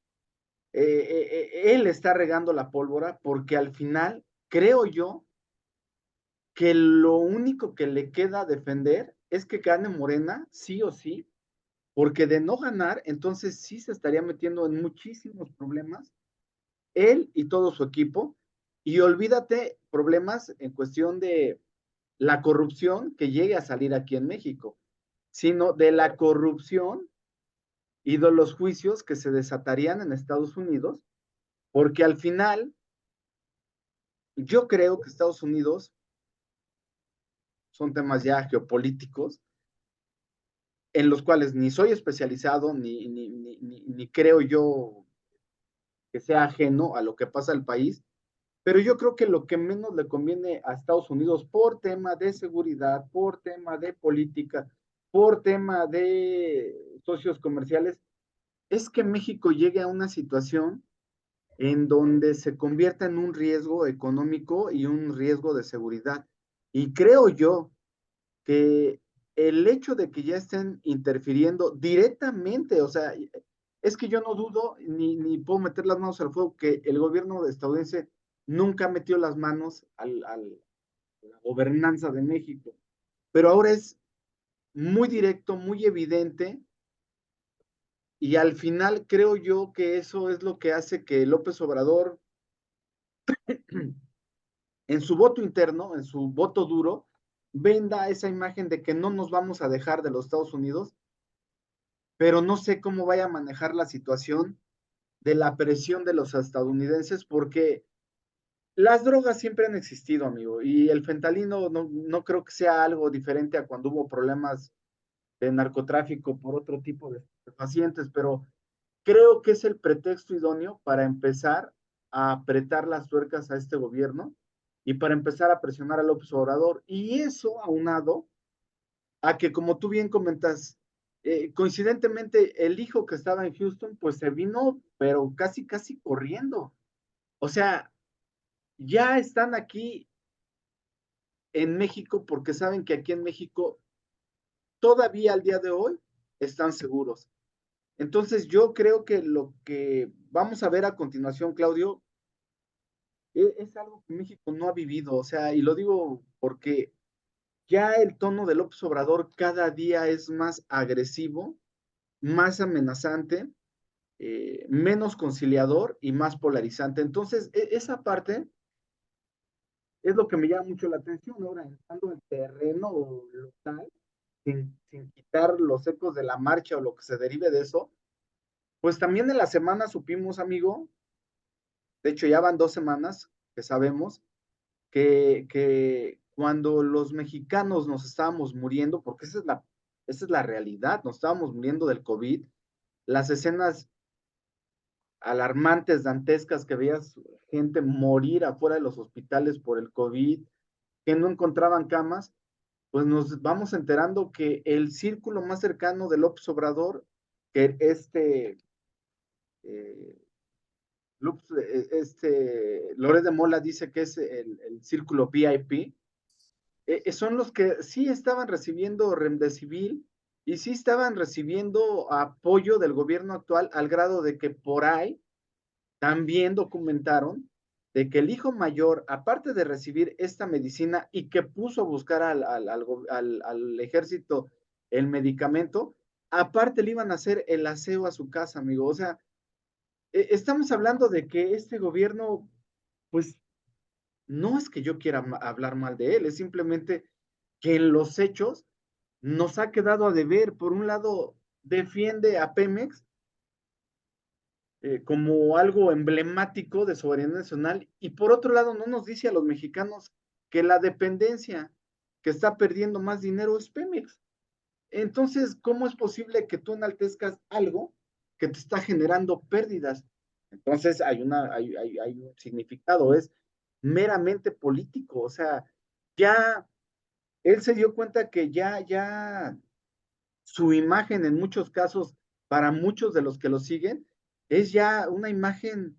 B: Él está regando la pólvora porque al final creo yo que lo único que le queda defender es que gane Morena, sí o sí, porque de no ganar, entonces sí se estaría metiendo en muchísimos problemas él y todo su equipo, y olvídate problemas en cuestión de la corrupción que llegue a salir aquí en México, sino de la corrupción y de los juicios que se desatarían en Estados Unidos, porque al final yo creo que Estados Unidos son temas ya geopolíticos en los cuales ni soy especializado, ni creo yo que sea ajeno a lo que pasa al país, pero yo creo que lo que menos le conviene a Estados Unidos por tema de seguridad, por tema de política, por tema de socios comerciales, es que México llegue a una situación en donde se convierta en un riesgo económico y un riesgo de seguridad. Y creo yo que el hecho de que ya estén interfiriendo directamente, o sea, es que yo no dudo ni puedo meter las manos al fuego que el gobierno estadounidense nunca metió las manos a la gobernanza de México, pero ahora es muy directo, muy evidente, y al final creo yo que eso es lo que hace que López Obrador, en su voto interno, en su voto duro, venda esa imagen de que no nos vamos a dejar de los Estados Unidos, pero no sé cómo vaya a manejar la situación de la presión de los estadounidenses, porque las drogas siempre han existido, amigo, y el fentanilo no creo que sea algo diferente a cuando hubo problemas de narcotráfico por otro tipo de pacientes, pero creo que es el pretexto idóneo para empezar a apretar las tuercas a este gobierno y para empezar a presionar al López Obrador. Y eso aunado a que, como tú bien comentas, coincidentemente el hijo que estaba en Houston, pues se vino, pero casi corriendo. O sea, ya están aquí en México porque saben que aquí en México todavía al día de hoy están seguros. Entonces yo creo que lo que vamos a ver a continuación, Claudio, es algo que México no ha vivido. O sea, y lo digo porque ya el tono de López Obrador cada día es más agresivo, más amenazante, menos conciliador y más polarizante. Entonces, esa parte es lo que me llama mucho la atención ahora, entrando en terreno local, sin quitar los ecos de la marcha o lo que se derive de eso. Pues también en la semana supimos, amigo, de hecho ya van 2 semanas que sabemos que cuando los mexicanos nos estábamos muriendo, porque esa es la realidad, nos estábamos muriendo del COVID, las escenas alarmantes, dantescas que veías gente morir afuera de los hospitales por el COVID, que no encontraban camas, pues nos vamos enterando que el círculo más cercano de López Obrador, que eh, Loret de Mola dice que es el círculo VIP, son los que sí estaban recibiendo Remdesivir y sí estaban recibiendo apoyo del gobierno actual al grado de que por ahí también documentaron de que el hijo mayor, aparte de recibir esta medicina y que puso a buscar al ejército el medicamento, aparte le iban a hacer el aseo a su casa, amigo. O sea, estamos hablando de que este gobierno, pues, no es que yo quiera hablar mal de él, es simplemente que en los hechos nos ha quedado a deber. Por un lado, defiende a Pemex como algo emblemático de soberanía nacional y por otro lado no nos dice a los mexicanos que la dependencia que está perdiendo más dinero es Pemex. Entonces, ¿cómo es posible que tú enaltezcas algo que te está generando pérdidas? Entonces, hay un significado, es meramente político, o sea, ya él se dio cuenta que ya su imagen en muchos casos, para muchos de los que lo siguen, es ya una imagen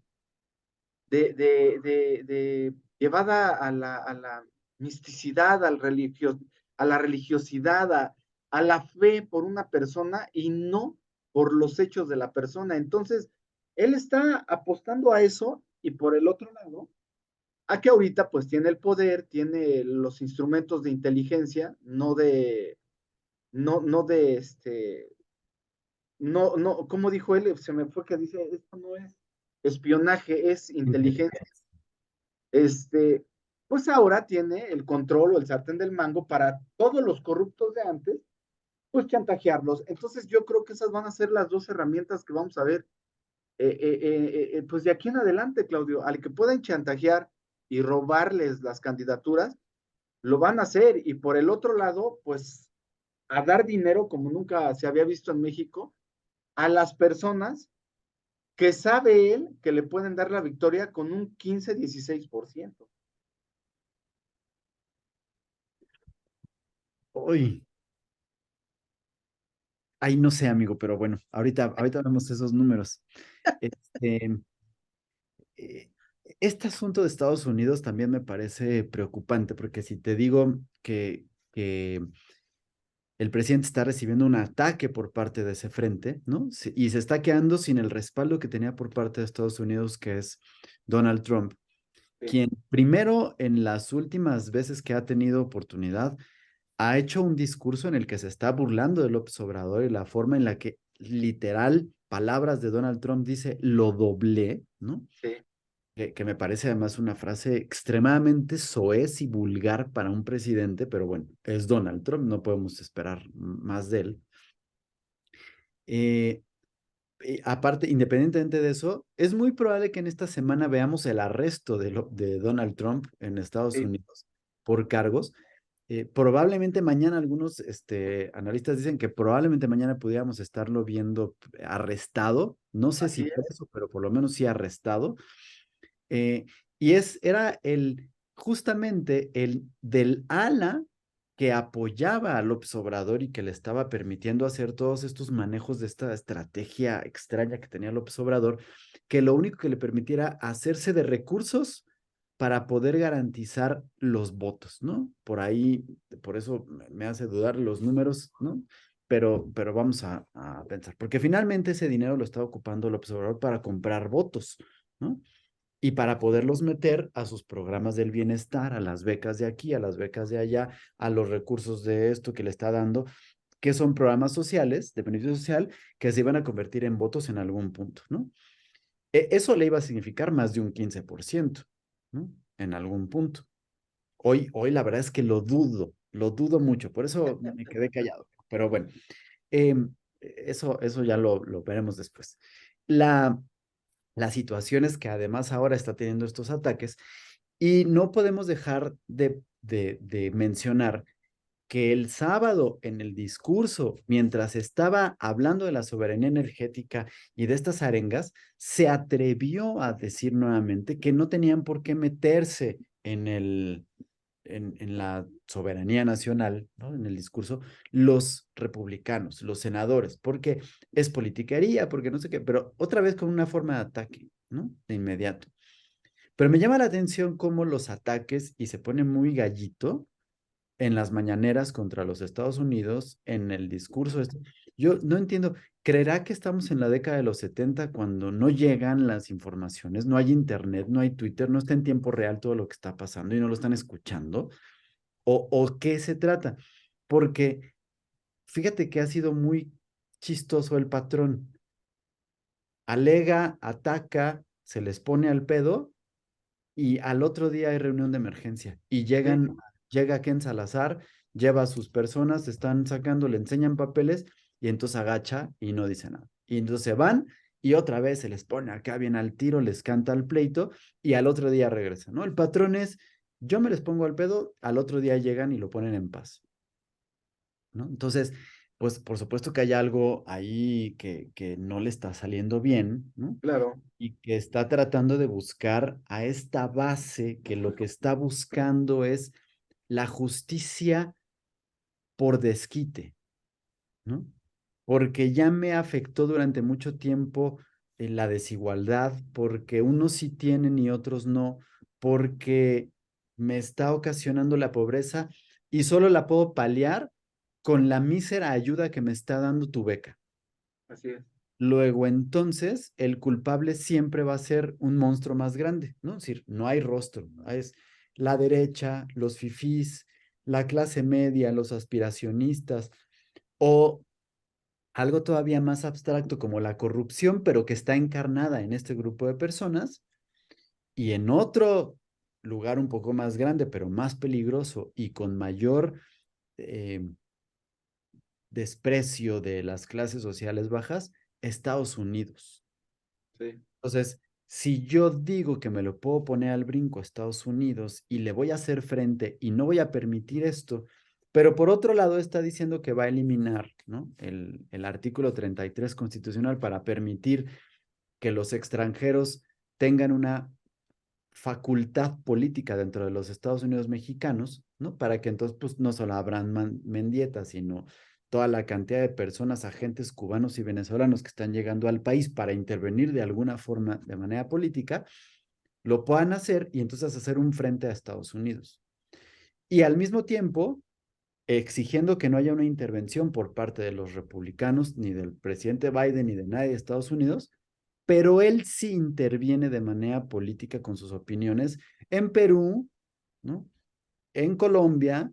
B: llevada a la misticidad, a la religiosidad, a la fe por una persona y no por los hechos de la persona. Entonces, él está apostando a eso y por el otro lado, a que ahorita pues tiene el poder, tiene los instrumentos de inteligencia, no de no, como dijo él, se me fue que dice, esto no es espionaje, es inteligencia. Este, pues ahora tiene el control o el sartén del mango para todos los corruptos de antes, pues chantajearlos. Entonces yo creo que esas van a ser las dos herramientas que vamos a ver, pues de aquí en adelante, Claudio, al que puedan chantajear y robarles las candidaturas, lo van a hacer. Y por el otro lado, pues a dar dinero como nunca se había visto en México a las personas que sabe él que le pueden dar la victoria con un 15-16%.
A: Uy, ahí no sé, amigo, pero bueno, ahorita vemos esos números. Este, eh, este asunto de Estados Unidos también me parece preocupante, porque si te digo que el presidente está recibiendo un ataque por parte de ese frente, ¿no? Y se está quedando sin el respaldo que tenía por parte de Estados Unidos, que es Donald Trump,
B: Sí,
A: quien primero en las últimas veces que ha tenido oportunidad ha hecho un discurso en el que se está burlando de López Obrador y la forma en la que literal palabras de Donald Trump dice lo doblé, ¿no?
B: sí.
A: Que me parece además una frase extremadamente soez y vulgar para un presidente, pero bueno, es Donald Trump, no podemos esperar más de él. Eh, Aparte, independientemente de eso, es muy probable que en esta semana veamos el arresto de Donald Trump en Estados
B: Sí,
A: Unidos por cargos. Probablemente mañana algunos analistas dicen que probablemente mañana pudiéramos estarlo viendo arrestado. No sé si
B: así
A: preso,
B: es.
A: pero por lo menos sí arrestado. Eh, era justamente el del ala que apoyaba a López Obrador y que le estaba permitiendo hacer todos estos manejos de esta estrategia extraña que tenía López Obrador, que lo único que le permitiera hacerse de recursos para poder garantizar los votos, ¿no? Por ahí, por eso me hace dudar los números, ¿no? Pero vamos a pensar, porque finalmente ese dinero lo está ocupando López Obrador para comprar votos, ¿no? Y para poderlos meter a sus programas del bienestar, a las becas de aquí, a las becas de allá, a los recursos de esto que le está dando, que son programas sociales, de beneficio social, que se iban a convertir en votos en algún punto, ¿no? Eso le iba a significar más de un 15%, ¿no? En algún punto. Hoy la verdad es que lo dudo mucho, por eso me quedé callado. Pero bueno, eso ya lo veremos después. La, la situación es que además ahora está teniendo estos ataques y no podemos dejar de mencionar que el sábado en el discurso, mientras estaba hablando de la soberanía energética y de estas arengas, se atrevió a decir nuevamente que no tenían por qué meterse en la soberanía nacional, ¿no? En el discurso, los republicanos, los senadores, porque es politiquería, porque no sé qué, pero otra vez con una forma de ataque, ¿no? De inmediato. Pero me llama la atención cómo los ataques, y se pone muy gallito, en las mañaneras contra los Estados Unidos, en el discurso. Yo no entiendo, ¿creerá que estamos en la década de los 70 cuando no llegan las informaciones, no hay internet, no hay Twitter, no está en tiempo real todo lo que está pasando y no lo están escuchando? ¿O qué se trata? Porque fíjate que ha sido muy chistoso el patrón. Alega, ataca, se les pone al pedo y al otro día hay reunión de emergencia y
B: Sí,
A: llega Ken Salazar, lleva a sus personas, están sacando, le enseñan papeles y entonces agacha y no dice nada. Y entonces se van y otra vez se les pone acá bien al tiro, les canta el pleito y al otro día regresa, ¿no? El patrón es, yo me les pongo al pedo, al otro día llegan y lo ponen en paz, ¿no? Entonces, pues por supuesto que hay algo ahí que no le está saliendo bien, ¿no?
B: claro,
A: Y que está tratando de buscar a esta base que lo que está buscando es la justicia por desquite, ¿no? Porque ya me afectó durante mucho tiempo la desigualdad, porque unos sí tienen y otros no, porque me está ocasionando la pobreza y solo la puedo paliar con la mísera ayuda que me está dando tu beca.
B: así es.
A: Luego, entonces, el culpable siempre va a ser un monstruo más grande, ¿no? Es decir, no hay rostro, ¿no? Es la derecha, los fifís, la clase media, los aspiracionistas, o algo todavía más abstracto como la corrupción, pero que está encarnada en este grupo de personas, y en otro lugar un poco más grande, pero más peligroso y con mayor eh, desprecio de las clases sociales bajas, Estados Unidos.
B: Sí.
A: Entonces, si yo digo que me lo puedo poner al brinco a Estados Unidos y le voy a hacer frente y no voy a permitir esto, pero por otro lado está diciendo que va a eliminar, ¿no? El artículo 33 constitucional para permitir que los extranjeros tengan una facultad política dentro de los Estados Unidos mexicanos, ¿no? Para que entonces pues, no solo habrán mendietas, sino toda la cantidad de personas, agentes cubanos y venezolanos que están llegando al país para intervenir de alguna forma de manera política, lo puedan hacer y entonces hacer un frente a Estados Unidos. Y al mismo tiempo, exigiendo que no haya una intervención por parte de los republicanos, ni del presidente Biden, ni de nadie de Estados Unidos, pero él sí interviene de manera política con sus opiniones en Perú, ¿no? En Colombia,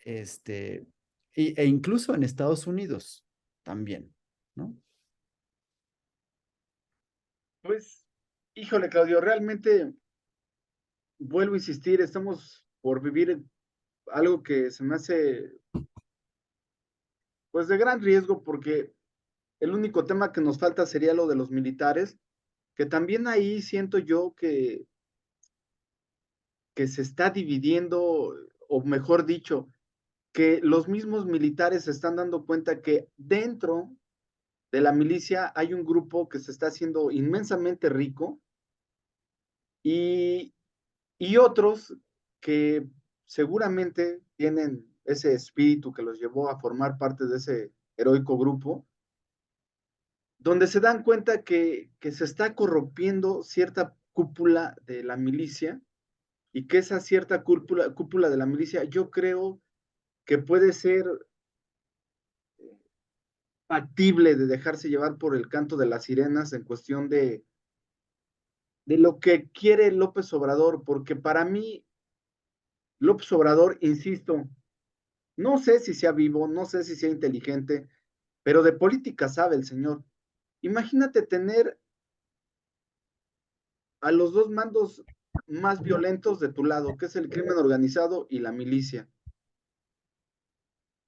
A: este, e incluso en Estados Unidos también, ¿no?
B: Pues, híjole, Claudio, realmente vuelvo a insistir, estamos por vivir algo que se me hace, pues, de gran riesgo, porque el único tema que nos falta sería lo de los militares, que también ahí siento yo que se está dividiendo, o mejor dicho, que los mismos militares se están dando cuenta que dentro de la milicia hay un grupo que se está haciendo inmensamente rico y, y otros que seguramente tienen ese espíritu que los llevó a formar parte de ese heroico grupo, donde se dan cuenta que se está corrompiendo cierta cúpula de la milicia y que esa cierta cúpula de la milicia yo creo que puede ser factible de dejarse llevar por el canto de las sirenas en cuestión de lo que quiere López Obrador, porque para mí López Obrador, insisto, no sé si sea vivo, no sé si sea inteligente, pero de política sabe el señor. Imagínate tener a los dos mandos más violentos de tu lado, que es el crimen organizado y la milicia.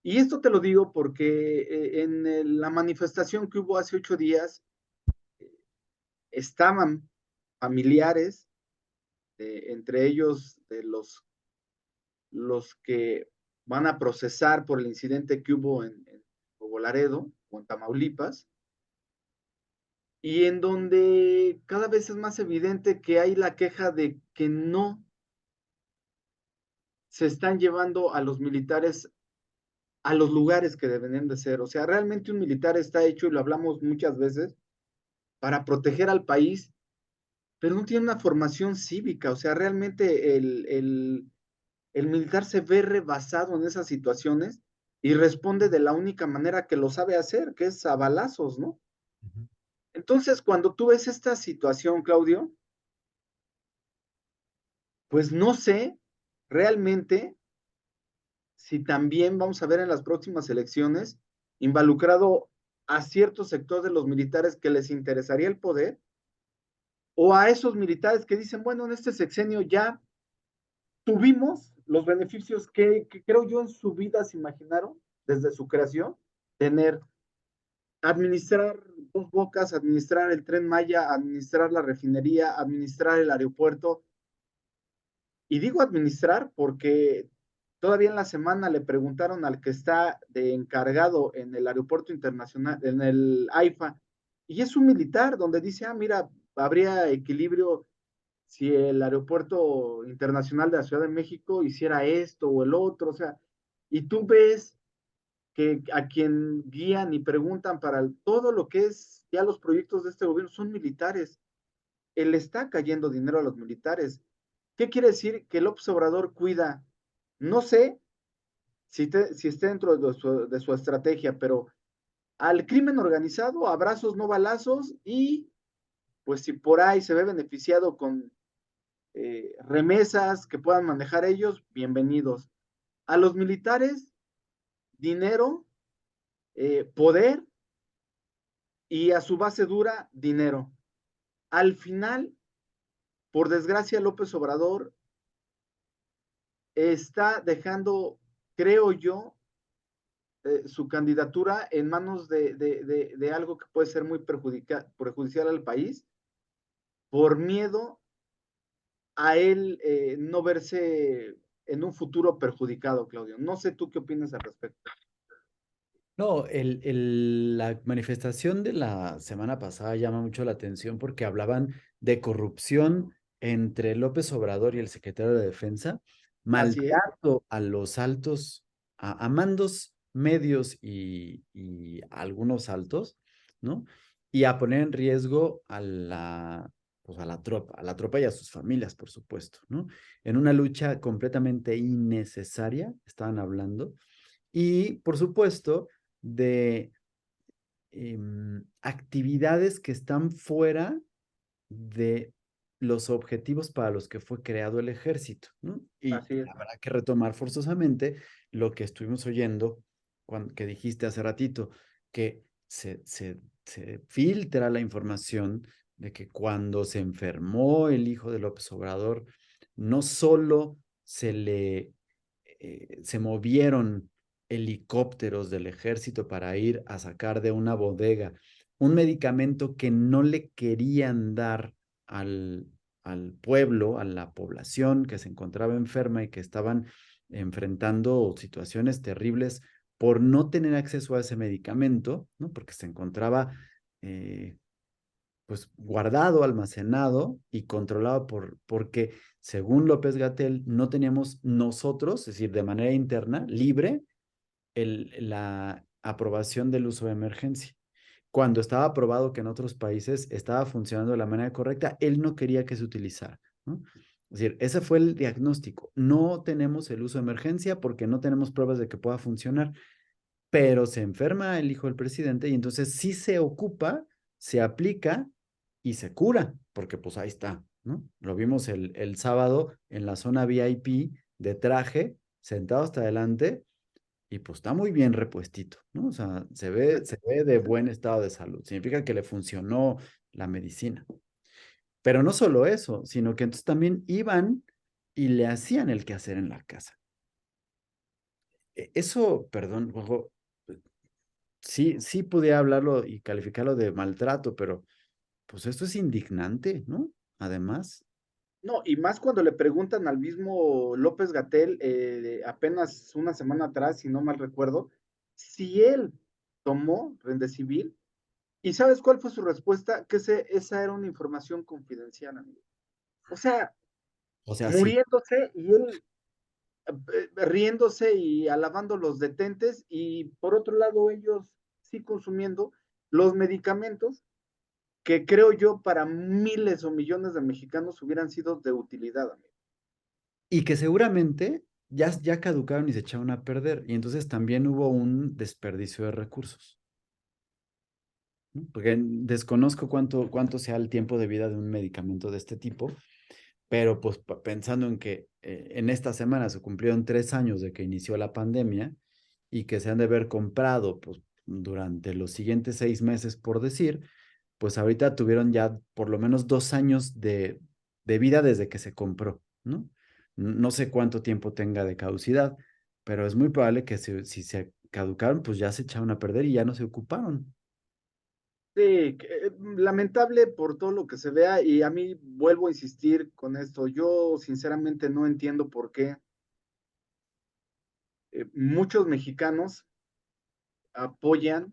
B: Y esto te lo digo porque en la manifestación que hubo hace 8 días estaban familiares, entre ellos de los que van a procesar por el incidente que hubo en Nuevo Laredo o en Tamaulipas, y en donde cada vez es más evidente que hay la queja de que no se están llevando a los militares a los lugares que deberían de ser. O sea, realmente un militar está hecho, y lo hablamos muchas veces, para proteger al país, pero no tiene una formación cívica. O sea, realmente el militar se ve rebasado en esas situaciones y responde de la única manera que lo sabe hacer, que es a balazos, ¿no?
A: Ujú.
B: Entonces, cuando tú ves esta situación, Claudio, pues no sé realmente si también vamos a ver en las próximas elecciones involucrado a cierto sector de los militares que les interesaría el poder, o a esos militares que dicen, bueno, en este sexenio ya tuvimos los beneficios que creo yo en su vida se imaginaron desde su creación, tener, administrar Dos Bocas, administrar el Tren Maya, administrar la refinería, administrar el aeropuerto. Y digo administrar porque todavía en la semana le preguntaron al que está de encargado en el aeropuerto internacional, en el AIFA, y es un militar donde dice, mira, habría equilibrio si el aeropuerto internacional de la Ciudad de México hiciera esto o el otro, o sea, y tú ves que a quien guían y preguntan para todo lo que es ya los proyectos de este gobierno son militares. Él está cayendo dinero a los militares. ¿Qué quiere decir que López Obrador cuida? No sé si esté dentro de su estrategia, pero al crimen organizado, abrazos, no balazos, y pues si por ahí se ve beneficiado con remesas que puedan manejar ellos, bienvenidos. A los militares, dinero, poder, y a su base dura, dinero. Al final, por desgracia, López Obrador está dejando, creo yo, su candidatura en manos de algo que puede ser muy perjudicial al país, por miedo a él no verse en un futuro perjudicado, Claudio. No sé tú qué opinas al respecto.
A: No, la manifestación de la semana pasada llama mucho la atención porque hablaban de corrupción entre López Obrador y el secretario de Defensa,
B: Así es.
A: maltrato a los altos, a mandos medios y algunos altos, ¿no? Y a poner en riesgo pues a la tropa y a sus familias, por supuesto, ¿no? En una lucha completamente innecesaria, estaban hablando. Y, por supuesto, de actividades que están fuera de los objetivos para los que fue creado el ejército, ¿no?
B: Así
A: Y
B: es.
A: habrá que retomar forzosamente lo que estuvimos oyendo, que dijiste hace ratito, que se filtra la información de que cuando se enfermó el hijo de López Obrador, no solo se movieron helicópteros del ejército para ir a sacar de una bodega un medicamento que no le querían dar al, al pueblo, a la población que se encontraba enferma y que estaban enfrentando situaciones terribles por no tener acceso a ese medicamento, ¿no? Porque se encontraba pues guardado, almacenado y controlado porque según López-Gatell no teníamos nosotros, es decir, de manera interna, libre, la aprobación del uso de emergencia. Cuando estaba aprobado que en otros países estaba funcionando de la manera correcta, él no quería que se utilizara, ¿no? Es decir, ese fue el diagnóstico. No tenemos el uso de emergencia porque no tenemos pruebas de que pueda funcionar, pero se enferma el hijo del presidente y entonces sí se ocupa, se aplica y se cura, porque pues ahí está, ¿no? Lo vimos el sábado en la zona VIP de traje, sentado hasta adelante y pues está muy bien repuestito, ¿no? O sea, se ve de buen estado de salud. Significa que le funcionó la medicina. Pero no solo eso, sino que entonces también iban y le hacían el quehacer en la casa. Eso, perdón, Juanjo, sí pude hablarlo y calificarlo de maltrato, pero pues esto es indignante, ¿no? Además.
B: No, y más cuando le preguntan al mismo López Gatell, apenas una semana atrás, si no mal recuerdo, si él tomó Rendecivir, y ¿sabes cuál fue su respuesta? Que esa era una información confidencial, amigo. O sea,
A: O sea, sí.
B: muriéndose y él riéndose y alabando los detentes, y por otro lado ellos sí consumiendo los medicamentos que creo yo para miles o millones de mexicanos hubieran sido de utilidad, amigo.
A: Y que seguramente ya caducaron y se echaron a perder. Y entonces también hubo un desperdicio de recursos, ¿no? Porque desconozco cuánto sea el tiempo de vida de un medicamento de este tipo, pero pues pensando en que en esta semana se cumplieron 3 años de que inició la pandemia y que se han de haber comprado pues durante los siguientes 6 meses, por decir, pues ahorita tuvieron ya por lo menos 2 años de vida desde que se compró, ¿no? No sé cuánto tiempo tenga de caducidad, pero es muy probable que si se caducaron, pues ya se echaron a perder y ya no se ocuparon.
B: Sí, lamentable por todo lo que se vea, y a mí vuelvo a insistir con esto. Yo sinceramente no entiendo por qué muchos mexicanos apoyan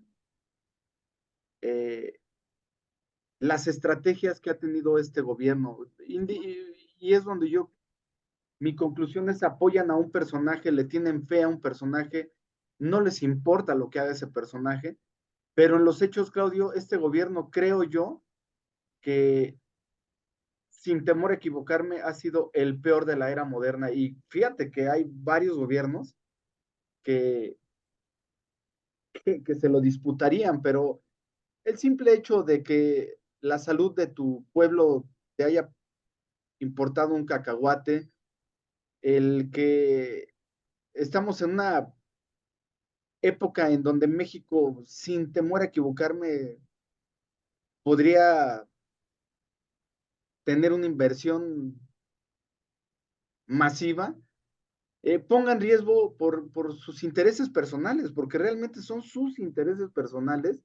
B: eh, las estrategias que ha tenido este gobierno. Y es donde mi conclusión es: apoyan a un personaje, le tienen fe a un personaje, no les importa lo que haga ese personaje, pero en los hechos, Claudio, este gobierno, creo yo, que sin temor a equivocarme, ha sido el peor de la era moderna. Y fíjate que hay varios gobiernos que, que se lo disputarían, pero el simple hecho de que la salud de tu pueblo te haya importado un cacahuate, el que estamos en una época en donde México, sin temor a equivocarme, podría tener una inversión masiva, ponga en riesgo por sus intereses personales, porque realmente son sus intereses personales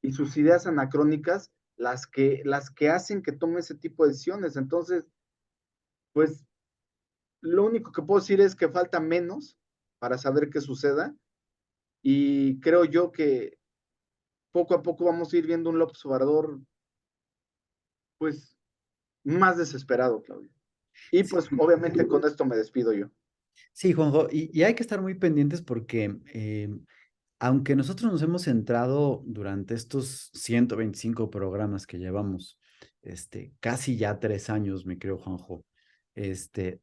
B: y sus ideas anacrónicas las que hacen que tome ese tipo de decisiones. Entonces, pues lo único que puedo decir es que falta menos para saber qué suceda, y creo yo que poco a poco vamos a ir viendo un López Obrador, pues, más desesperado, Claudio. Y
A: Sí,
B: pues obviamente con esto me despido yo.
A: sí, Juanjo, y hay que estar muy pendientes porque aunque nosotros nos hemos centrado durante estos 125 programas que llevamos, casi ya 3 años, me creo, Juanjo, de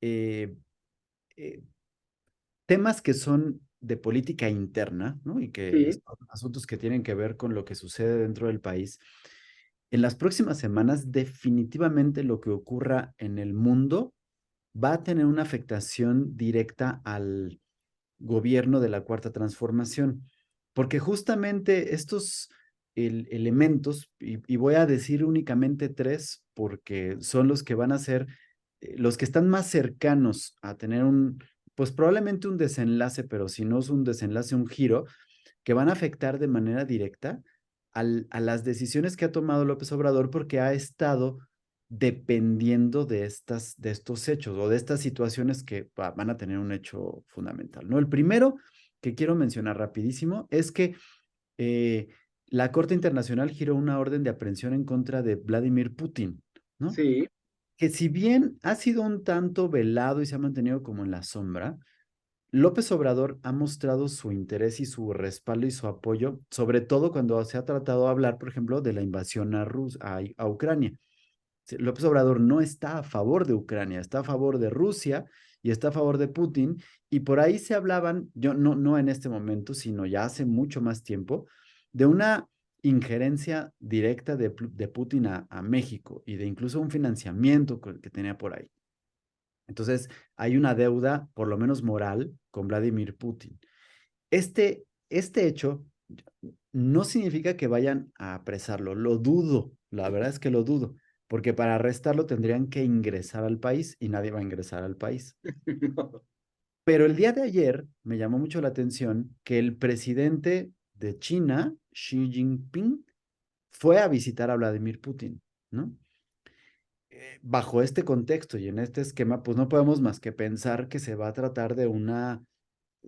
A: eh, eh, temas que son de política interna, ¿no? Y que
B: Sí,
A: son asuntos que tienen que ver con lo que sucede dentro del país. En las próximas semanas, definitivamente lo que ocurra en el mundo va a tener una afectación directa al gobierno de la Cuarta Transformación, porque justamente estos elementos, y voy a decir únicamente tres, porque son los que van a ser los que están más cercanos a tener pues probablemente un desenlace, pero si no es un desenlace, un giro, que van a afectar de manera directa a las decisiones que ha tomado López Obrador porque ha estado dependiendo de estos hechos o de estas situaciones que van a tener un hecho fundamental, ¿no? El primero que quiero mencionar rapidísimo es que eh, la Corte Internacional giró una orden de aprehensión en contra de Vladimir Putin, ¿no?
B: sí,
A: Que si bien ha sido un tanto velado y se ha mantenido como en la sombra, López Obrador ha mostrado su interés y su respaldo y su apoyo, sobre todo cuando se ha tratado de hablar, por ejemplo, de la invasión a Ucrania. López Obrador no está a favor de Ucrania, está a favor de Rusia y está a favor de Putin. Y por ahí se hablaban, yo no en este momento, sino ya hace mucho más tiempo, de una injerencia directa de Putin a México y de incluso un financiamiento que tenía por ahí. Entonces, hay una deuda, por lo menos moral, con Vladimir Putin. Este hecho no significa que vayan a apresarlo, lo dudo, la verdad es que lo dudo, porque para arrestarlo tendrían que ingresar al país y nadie va a ingresar al país. Pero el día de ayer me llamó mucho la atención que el presidente de China, Xi Jinping, fue a visitar a Vladimir Putin, ¿no? bajo este contexto y en este esquema, pues no podemos más que pensar que se va a tratar de una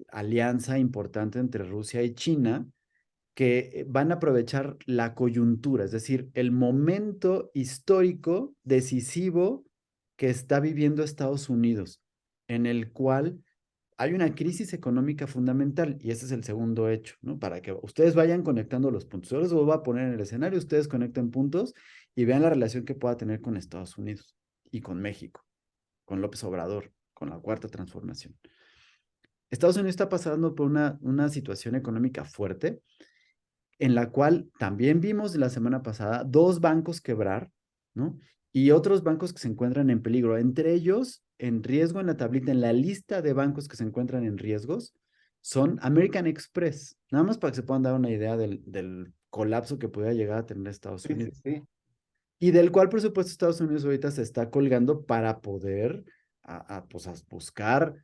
A: alianza importante entre Rusia y China que van a aprovechar la coyuntura, es decir, el momento histórico decisivo que está viviendo Estados Unidos, en el cual hay una crisis económica fundamental y ese es el segundo hecho, ¿no? Para que ustedes vayan conectando los puntos. Yo les voy a poner en el escenario, ustedes conecten puntos y vean la relación que pueda tener con Estados Unidos y con México, con López Obrador, con la Cuarta Transformación. Estados Unidos está pasando por una situación económica fuerte en la cual también vimos la semana pasada dos bancos quebrar, ¿no? Y otros bancos que se encuentran en peligro. Entre ellos, en riesgo en la tablita, en la lista de bancos que se encuentran en riesgos, son American Express. Nada más para que se puedan dar una idea del colapso que pudiera llegar a tener Estados
B: Sí, sí,
A: Unidos.
B: sí.
A: Y del cual, por supuesto, Estados Unidos ahorita se está colgando para poder pues, a buscar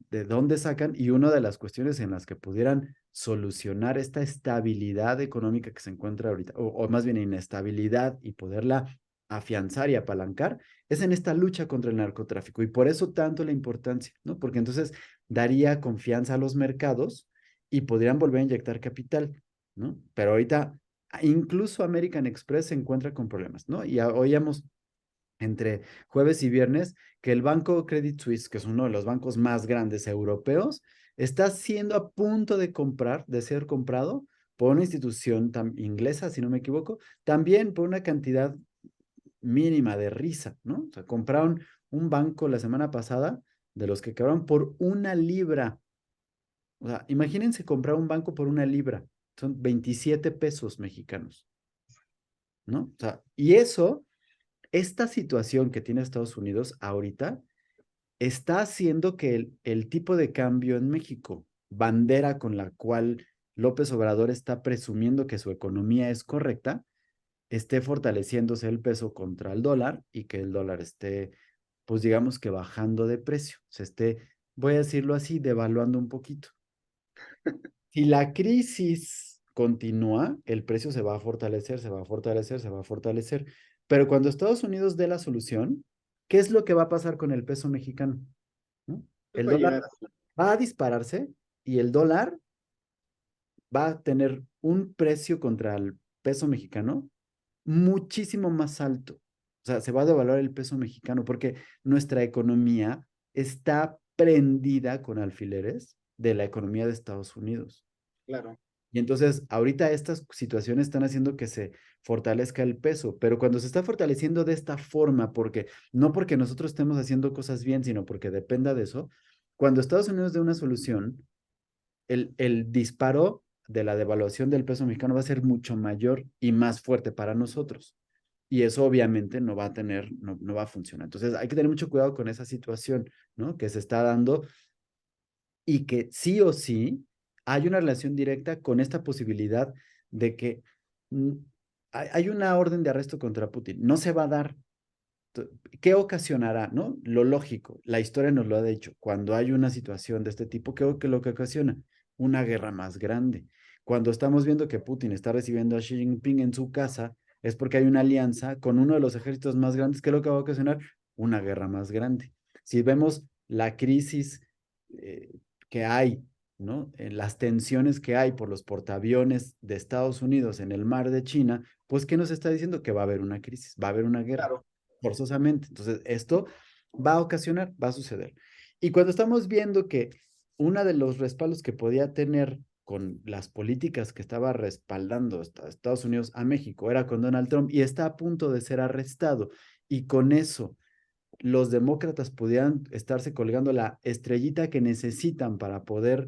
A: de dónde sacan. Y una de las cuestiones en las que pudieran solucionar esta estabilidad económica que se encuentra ahorita, o más bien inestabilidad y poderla afianzar y apalancar, es en esta lucha contra el narcotráfico. Y por eso tanto la importancia, ¿no? Porque entonces daría confianza a los mercados y podrían volver a inyectar capital, ¿no? Pero ahorita incluso American Express se encuentra con problemas, ¿no? Y oíamos entre jueves y viernes que el banco Credit Suisse, que es uno de los bancos más grandes europeos, está siendo a punto de comprar, de ser comprado por una institución inglesa, si no me equivoco, también por una cantidad mínima de risa, ¿no? O sea, compraron un banco la semana pasada de los que quebraron por 1 libra. O sea, imagínense comprar un banco por 1 libra. Son 27 pesos mexicanos, ¿no? O sea, y eso, esta situación que tiene Estados Unidos ahorita, está haciendo que el tipo de cambio en México, bandera con la cual López Obrador está presumiendo que su economía es correcta, esté fortaleciéndose el peso contra el dólar y que el dólar esté, pues digamos que bajando de precio, se esté, voy a decirlo así, devaluando un poquito. Si la crisis continúa, el precio se va a fortalecer, se va a fortalecer, se va a fortalecer. Pero cuando Estados Unidos dé la solución, ¿qué es lo que va a pasar con el peso mexicano? ¿No?
B: Pues
A: El
B: puede
A: dólar
B: llegar a...
A: va a dispararse y el dólar va a tener un precio contra el peso mexicano muchísimo más alto. O sea, se va a devaluar el peso mexicano porque nuestra economía está prendida con alfileres de la economía de Estados Unidos.
B: Claro,
A: Y entonces, ahorita estas situaciones están haciendo que se fortalezca el peso, pero cuando se está fortaleciendo de esta forma, porque no porque nosotros estemos haciendo cosas bien, sino porque dependa de eso, cuando Estados Unidos dé una solución, el disparo de la devaluación del peso mexicano va a ser mucho mayor y más fuerte para nosotros. Y eso obviamente no va a tener, no va a funcionar. Entonces hay que tener mucho cuidado con esa situación, ¿no? Que se está dando y que sí o sí hay una relación directa con esta posibilidad de que mm, hay una orden de arresto contra Putin. No se va a dar. ¿Qué ocasionará, no? Lo lógico, la historia nos lo ha dicho. Cuando hay una situación de este tipo, ¿qué es lo que ocasiona? Una guerra más grande. Cuando estamos viendo que Putin está recibiendo a Xi Jinping en su casa, es porque hay una alianza con uno de los ejércitos más grandes, ¿qué es lo que va a ocasionar? Una guerra más grande. Si vemos la crisis eh, que hay, ¿no? En las tensiones que hay por los portaaviones de Estados Unidos en el mar de China, pues ¿qué nos está diciendo? Que va a haber una crisis, va a haber una guerra
B: claro.
A: forzosamente. Entonces, esto va a ocasionar, va a suceder. Y cuando estamos viendo que uno de los respaldos que podía tener con las políticas que estaba respaldando Estados Unidos a México era con Donald Trump y está a punto de ser arrestado, y con eso los demócratas pudieran estarse colgando la estrellita que necesitan para poder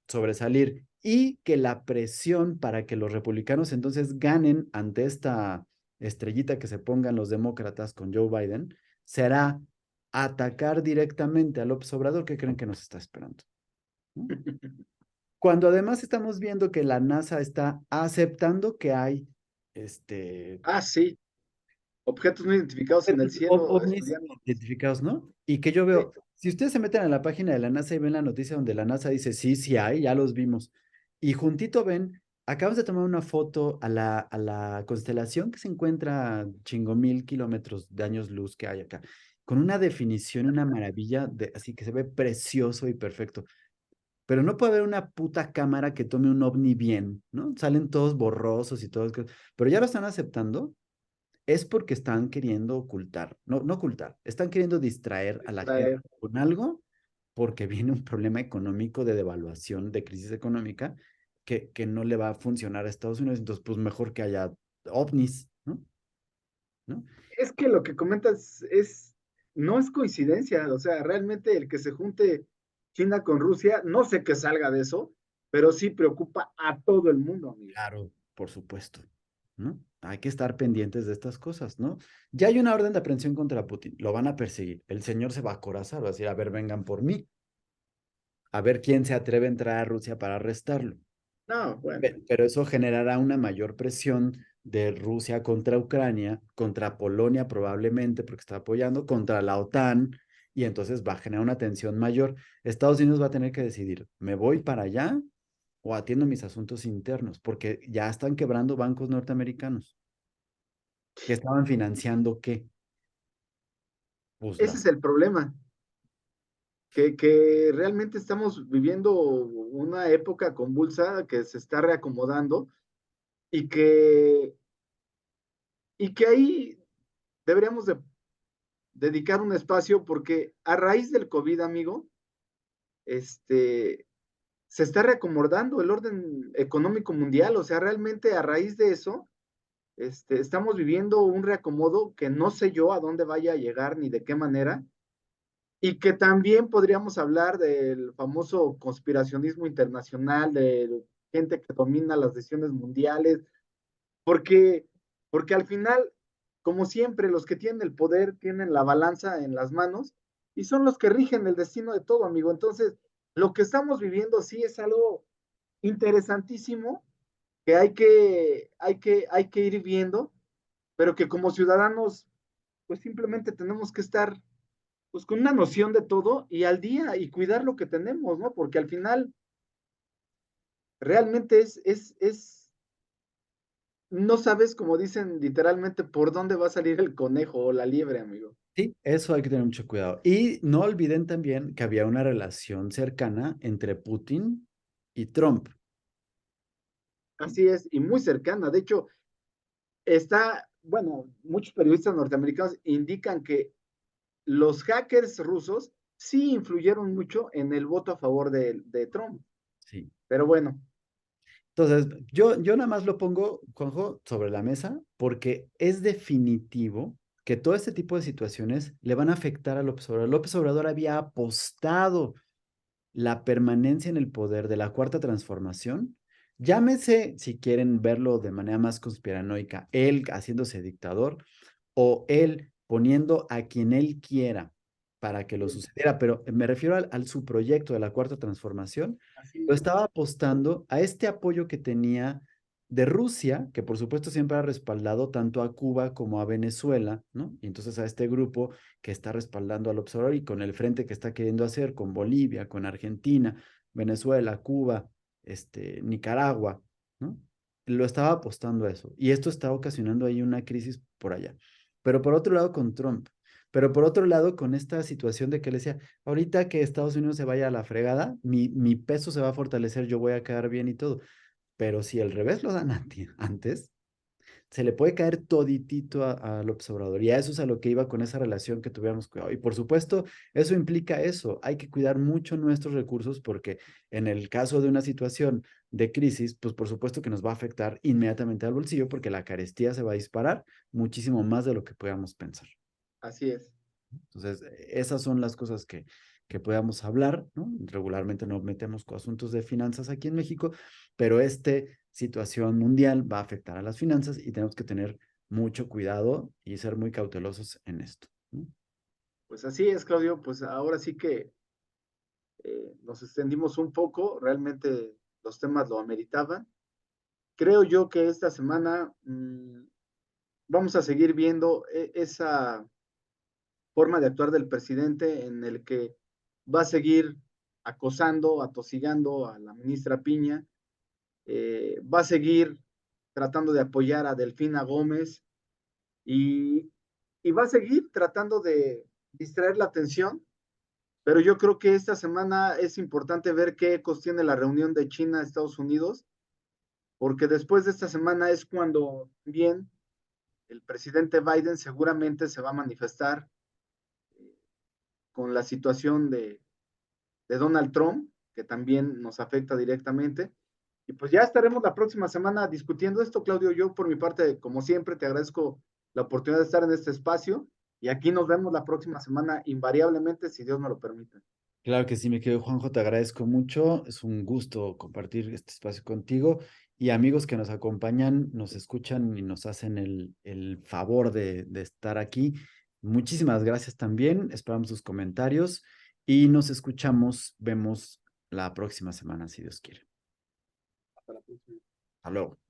A: sobresalir, y que la presión para que los republicanos entonces ganen ante esta estrellita que se pongan los demócratas con Joe Biden será atacar directamente a López Obrador. ¿Qué creen que nos está esperando? ¿No? Cuando además estamos viendo que la NASA está aceptando que hay este,
B: Ah, sí, objetos no identificados en el cielo
A: ovnis
B: estudiando.
A: identificados, ¿no? Y que yo
B: Sí,
A: veo, si ustedes se meten a la página de la NASA y ven la noticia donde la NASA dice, sí, sí hay, ya los vimos. Y juntito ven Acabas de tomar una foto a la constelación que se encuentra a chingo mil kilómetros de años luz que hay acá, con una definición, una maravilla, así que se ve precioso y perfecto. Pero no puede haber una puta cámara que tome un ovni bien, ¿no? Salen todos borrosos y todo. Pero ya lo están aceptando, es porque están queriendo ocultar, no, no ocultar, están queriendo distraer a la gente
B: Distraer.
A: con algo porque viene un problema económico de devaluación, de crisis económica, que no le va a funcionar a Estados Unidos. Entonces, pues mejor que haya ovnis, ¿no? ¿No?
B: Es que lo que comentas no es coincidencia, o sea, realmente el que se junte China con Rusia, no sé qué salga de eso, pero sí preocupa a todo el mundo, amigo.
A: Claro, por supuesto, ¿no? Hay que estar pendientes de estas cosas, ¿no? Ya hay una orden de aprehensión contra Putin, lo van a perseguir, el señor se va a acorazar, va a decir, a ver, vengan por mí, a ver quién se atreve a entrar a Rusia para arrestarlo.
B: No, bueno,
A: Pero eso generará una mayor presión de Rusia contra Ucrania, contra Polonia probablemente, porque está apoyando, contra la OTAN, y entonces va a generar una tensión mayor. Estados Unidos va a tener que decidir, ¿me voy para allá o atiendo mis asuntos internos? Porque ya están quebrando bancos norteamericanos que estaban financiando ¿qué? Pues
B: ese
A: las...
B: es el problema, que realmente estamos viviendo una época convulsa que se está reacomodando y que, y que ahí deberíamos de dedicar un espacio porque a raíz del COVID, amigo, este, se está reacomodando el orden económico mundial, o sea, realmente a raíz de eso, estamos viviendo un reacomodo que no sé yo a dónde vaya a llegar ni de qué manera, y que también podríamos hablar del famoso conspiracionismo internacional, de gente que domina las decisiones mundiales, porque, porque al final, como siempre, los que tienen el poder tienen la balanza en las manos y son los que rigen el destino de todo, amigo. Entonces, lo que estamos viviendo sí es algo interesantísimo que hay que ir viendo, pero que como ciudadanos, pues simplemente tenemos que estar pues con una noción de todo y al día y cuidar lo que tenemos, ¿no? Porque al final realmente no sabes, como dicen literalmente, por dónde va a salir el conejo o la liebre, amigo.
A: Sí, eso hay que tener mucho cuidado. Y no olviden también que había una relación cercana entre Putin y Trump. ¿No?
B: Así es, y muy cercana. De hecho, bueno, muchos periodistas norteamericanos indican que los hackers rusos sí influyeron mucho en el voto a favor de Trump.
A: Sí.
B: Pero bueno,
A: Entonces, yo nada más lo pongo, Juanjo, sobre la mesa porque es definitivo que todo este tipo de situaciones le van a afectar a López Obrador. López Obrador había apostado la permanencia en el poder de la Cuarta Transformación. Llámese, si quieren verlo de manera más conspiranoica, él haciéndose dictador o él poniendo a quien él quiera para que lo sucediera, pero me refiero al su proyecto de la Cuarta Transformación,
B: así
A: lo
B: es.
A: estaba apostando a este apoyo que tenía de Rusia, que por supuesto siempre ha respaldado tanto a Cuba como a Venezuela, ¿no? Y entonces a este grupo que está respaldando al observador y con el frente que está queriendo hacer con Bolivia, con Argentina, Venezuela, Cuba, Nicaragua, ¿no? Lo estaba apostando a eso. Y esto está ocasionando ahí una crisis por allá. Pero por otro lado con Trump, pero por otro lado con esta situación de que le decía, ahorita que Estados Unidos se vaya a la fregada, mi peso se va a fortalecer, yo voy a quedar bien y todo. Pero si al revés lo dan antes, se le puede caer toditito al observador. Y a eso es a lo que iba con esa relación que tuviéramos cuidado. Y por supuesto, eso implica eso. Hay que cuidar mucho nuestros recursos porque en el caso de una situación de crisis, pues por supuesto que nos va a afectar inmediatamente al bolsillo porque la carestía se va a disparar muchísimo más de lo que podamos pensar.
B: Así es.
A: Entonces, esas son las cosas que podamos hablar, ¿no? Regularmente no metemos con asuntos de finanzas aquí en México, pero esta situación mundial va a afectar a las finanzas y tenemos que tener mucho cuidado y ser muy cautelosos en esto, ¿no?
B: Pues así es, Claudio. Pues ahora sí que nos extendimos un poco, realmente los temas lo ameritaban. Creo yo que esta semana vamos a seguir viendo esa forma de actuar del presidente en el que va a seguir acosando, atosigando a la ministra Piña, va a seguir tratando de apoyar a Delfina Gómez y, y va a seguir tratando de distraer la atención, pero yo creo que esta semana es importante ver qué ecos tiene la reunión de China-Estados Unidos, porque después de esta semana es cuando bien el presidente Biden seguramente se va a manifestar con la situación de Donald Trump, que también nos afecta directamente. Y pues ya estaremos la próxima semana discutiendo esto, Claudio. Yo por mi parte, como siempre, te agradezco la oportunidad de estar en este espacio y aquí nos vemos la próxima semana, invariablemente, si Dios me lo permite.
A: Claro que sí, mi querido Juanjo, te agradezco mucho. Es un gusto compartir este espacio contigo. Y amigos que nos acompañan, nos escuchan y nos hacen el favor de estar aquí. Muchísimas gracias también. Esperamos sus comentarios y nos escuchamos, vemos la próxima semana, si Dios quiere.
B: Hasta la próxima.
A: Hasta luego.